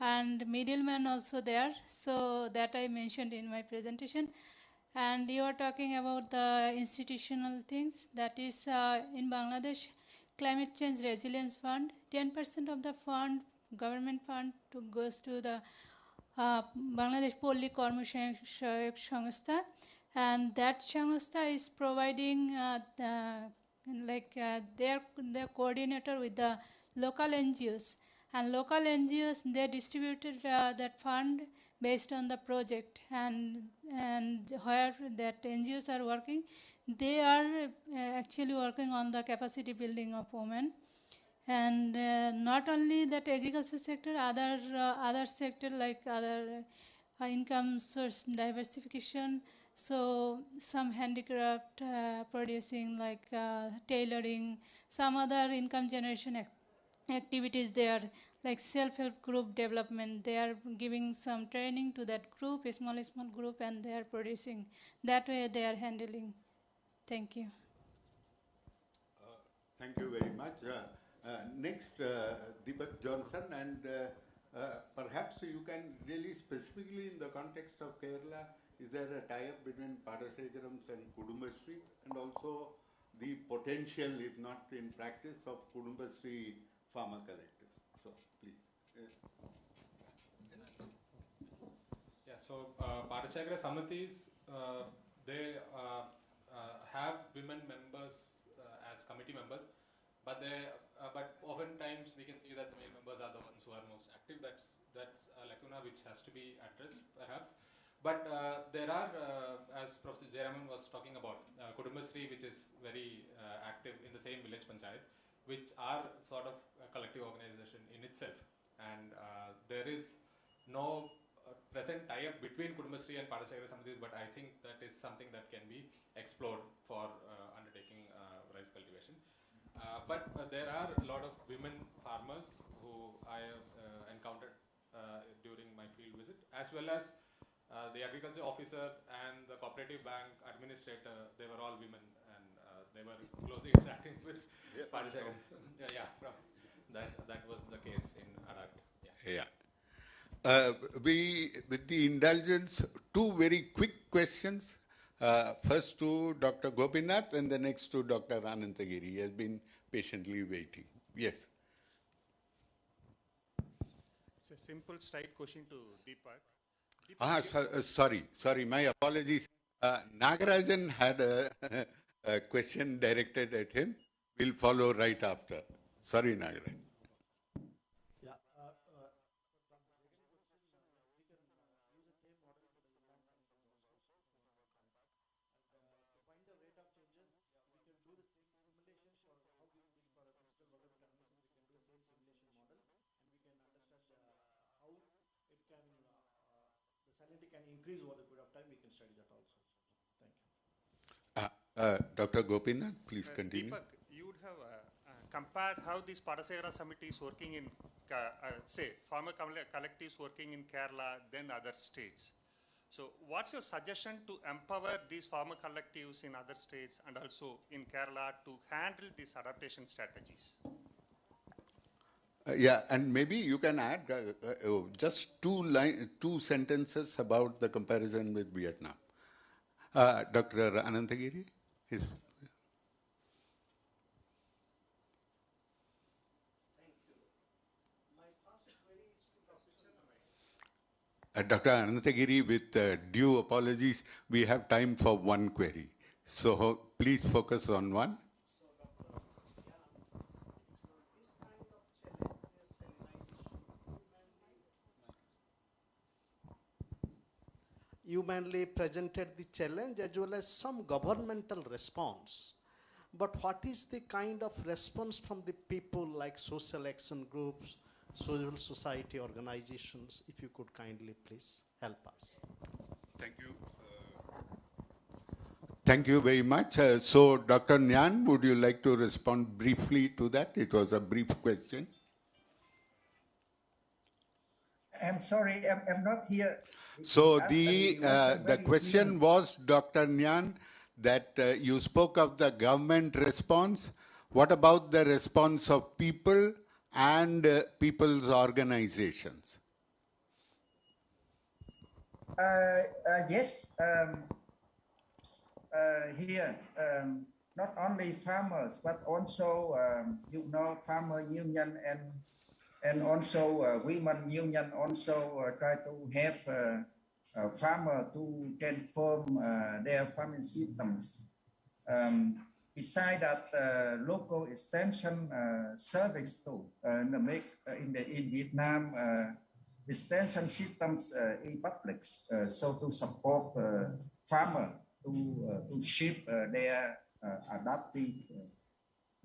and middlemen also there. So that I mentioned in my presentation. And you are talking about the institutional things. That is in Bangladesh, Climate Change Resilience Fund, 10% of the fund, government fund, goes to the Bangladesh Polli Korma Sahayak Sangstha, and that Sangstha is providing their coordinator with the local NGOs, and local NGOs, they distributed that fund based on the project, and where that NGOs are working, they are actually working on the capacity building of women. And not only that agriculture sector, other sector like other income source diversification. So some handicraft producing, like tailoring, some other income generation activities there, like self-help group development. They are giving some training to that group, a small group, and they are producing. That way they are handling. Thank you. Thank you very much. Next, Deepak Johnson, and perhaps you can really specifically in the context of Kerala, is there a tie-up between Padasegarams and Kudumbashree, and also the potential, if not in practice, of Kudumbashree farmer collectives? So, please. Yeah, so Padasagara Samitis they have women members as committee members, but oftentimes we can see that the male members are the ones who are most active. That's a lacuna which has to be addressed, perhaps. But there are, as Professor Jayaraman was talking about, Kudumbashree, which is very active in the same village panchayat, which are sort of a collective organization in itself. And there is no present tie-up between Kudumbashree and Padasagara Samiti, but I think that is something that can be explored for undertaking rice cultivation. But there are a lot of women farmers who I have encountered during my field visit, as well as the agriculture officer and the cooperative bank administrator. They were all women, and they were closely interacting with Padasagara. That was the case in Adak. Yeah. With the indulgence, two very quick questions. First to Dr. Gopinath and the next to Dr. Anantagiri. He has been patiently waiting. Yes. It's a simple, straight question to Deepak. Sorry, my apologies. Nagarajan had a question directed at him. We'll follow right after. Sorry, Nagarajan. Salinity can increase over the period of time, we can study that also. Thank you. Dr. Gopinath, please continue. Deepak, you would have compared how this Padasagara Samiti is working in, say, farmer collectives working in Kerala, then other states. So what's your suggestion to empower these farmer collectives in other states and also in Kerala to handle these adaptation strategies? Yeah, and maybe you can add just two sentences about the comparison with Vietnam. Dr. Anantagiri? Yes. Thank you. My first query is to Dr. Anantagiri, with due apologies, we have time for one query. So please focus on one. You mainly presented the challenge as well as some governmental response. But what is the kind of response from the people like social action groups, civil society organizations? If you could kindly please help us. Thank you. Thank you very much. So, Dr. Nyan, would you like to respond briefly to that? It was a brief question. I'm sorry, I'm not here. So the question was, Dr. Nyan, that you spoke of the government response. What about the response of people and people's organizations? Yes, here, not only farmers, but also, farmer union and also women union also try to help farmer to transform their farming systems. Beside that, local extension service too. In Vietnam, extension systems in publics, so to support farmer to shape their adaptive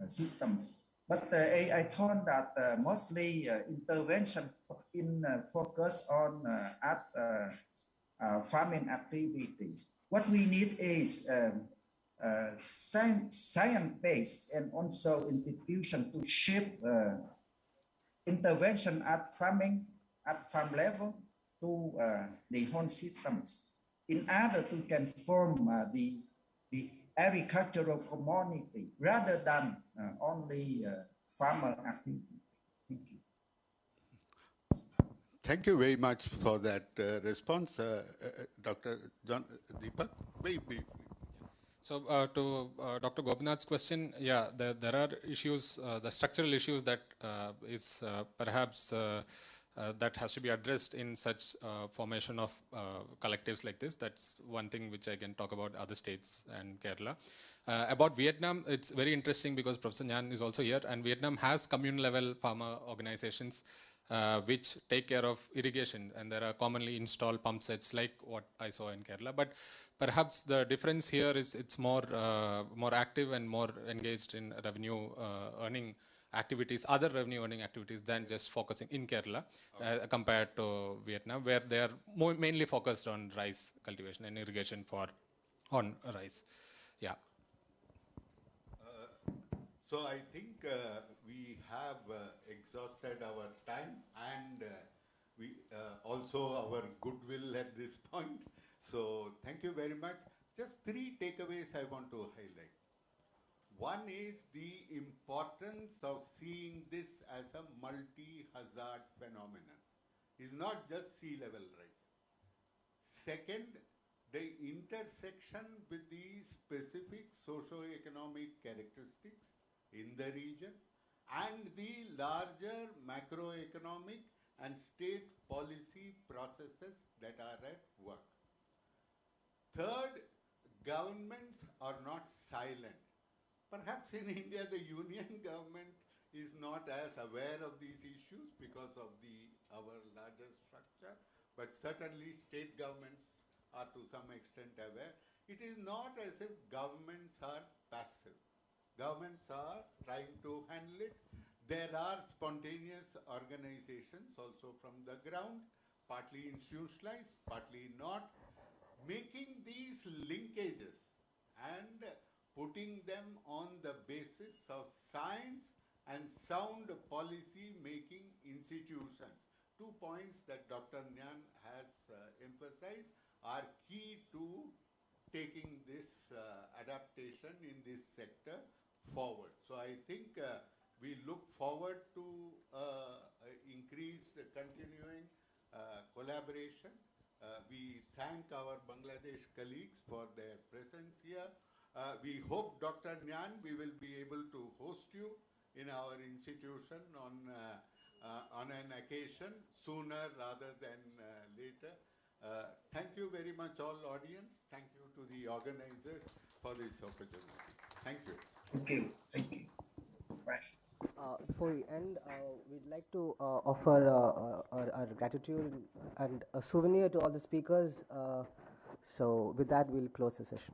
systems. But I thought that mostly intervention focus on farming activity. What we need is science-based and also institution to shape intervention at farm level to the whole systems in order to transform the agricultural community rather than only farmer activity. Thank you. Thank you very much for that response, Dr. Deepak. Very briefly. So to Dr. Gopinath's question, yeah, there are issues, the structural issues that is perhaps that has to be addressed in such formation of collectives like this. That's one thing which I can talk about other states and Kerala. About Vietnam, it's very interesting because Professor Nyan is also here, and Vietnam has communal level farmer organizations which take care of irrigation, and there are commonly installed pump sets like what I saw in Kerala. But perhaps the difference here is it's more active and more engaged in revenue earning activities, other revenue earning activities than just focusing in Kerala compared to Vietnam, where they are mainly focused on rice cultivation and irrigation on rice. Yeah. So I think we have exhausted our time and we also our goodwill at this point. So thank you very much. Just 3 takeaways I want to highlight. One is the importance of seeing this as a multi-hazard phenomenon. It's not just sea level rise. Second, the intersection with the specific socio-economic characteristics in the region and the larger macroeconomic and state policy processes that are at work. Third, governments are not silent. Perhaps in India, the union government is not as aware of these issues because of our larger structure, but certainly state governments are to some extent aware. It is not as if governments are passive. Governments are trying to handle it. There are spontaneous organizations also from the ground, partly institutionalized, partly not, making these linkages and putting them on the basis of science and sound policy making institutions. 2 points that Dr. Nyan has emphasized are key to taking this adaptation in this sector forward. So I think we look forward to increased continuing collaboration. We thank our Bangladesh colleagues for their presence here. We hope, Dr. Nyan, we will be able to host you in our institution on an occasion sooner rather than later. Thank you very much, all audience. Thank you to the organizers for this opportunity. Thank you. Thank you. Thank you. Bye. Before we end, we'd like to offer our gratitude and a souvenir to all the speakers. So with that, we'll close the session.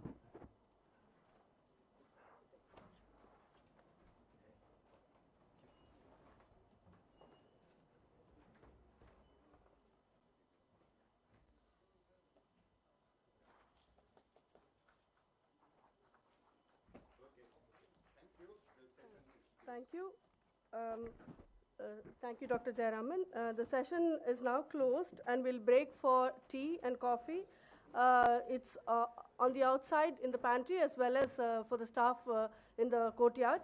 Thank you. Thank you, Dr. Jayaraman. The session is now closed, and we'll break for tea and coffee. It's on the outside in the pantry as well as for the staff in the courtyard.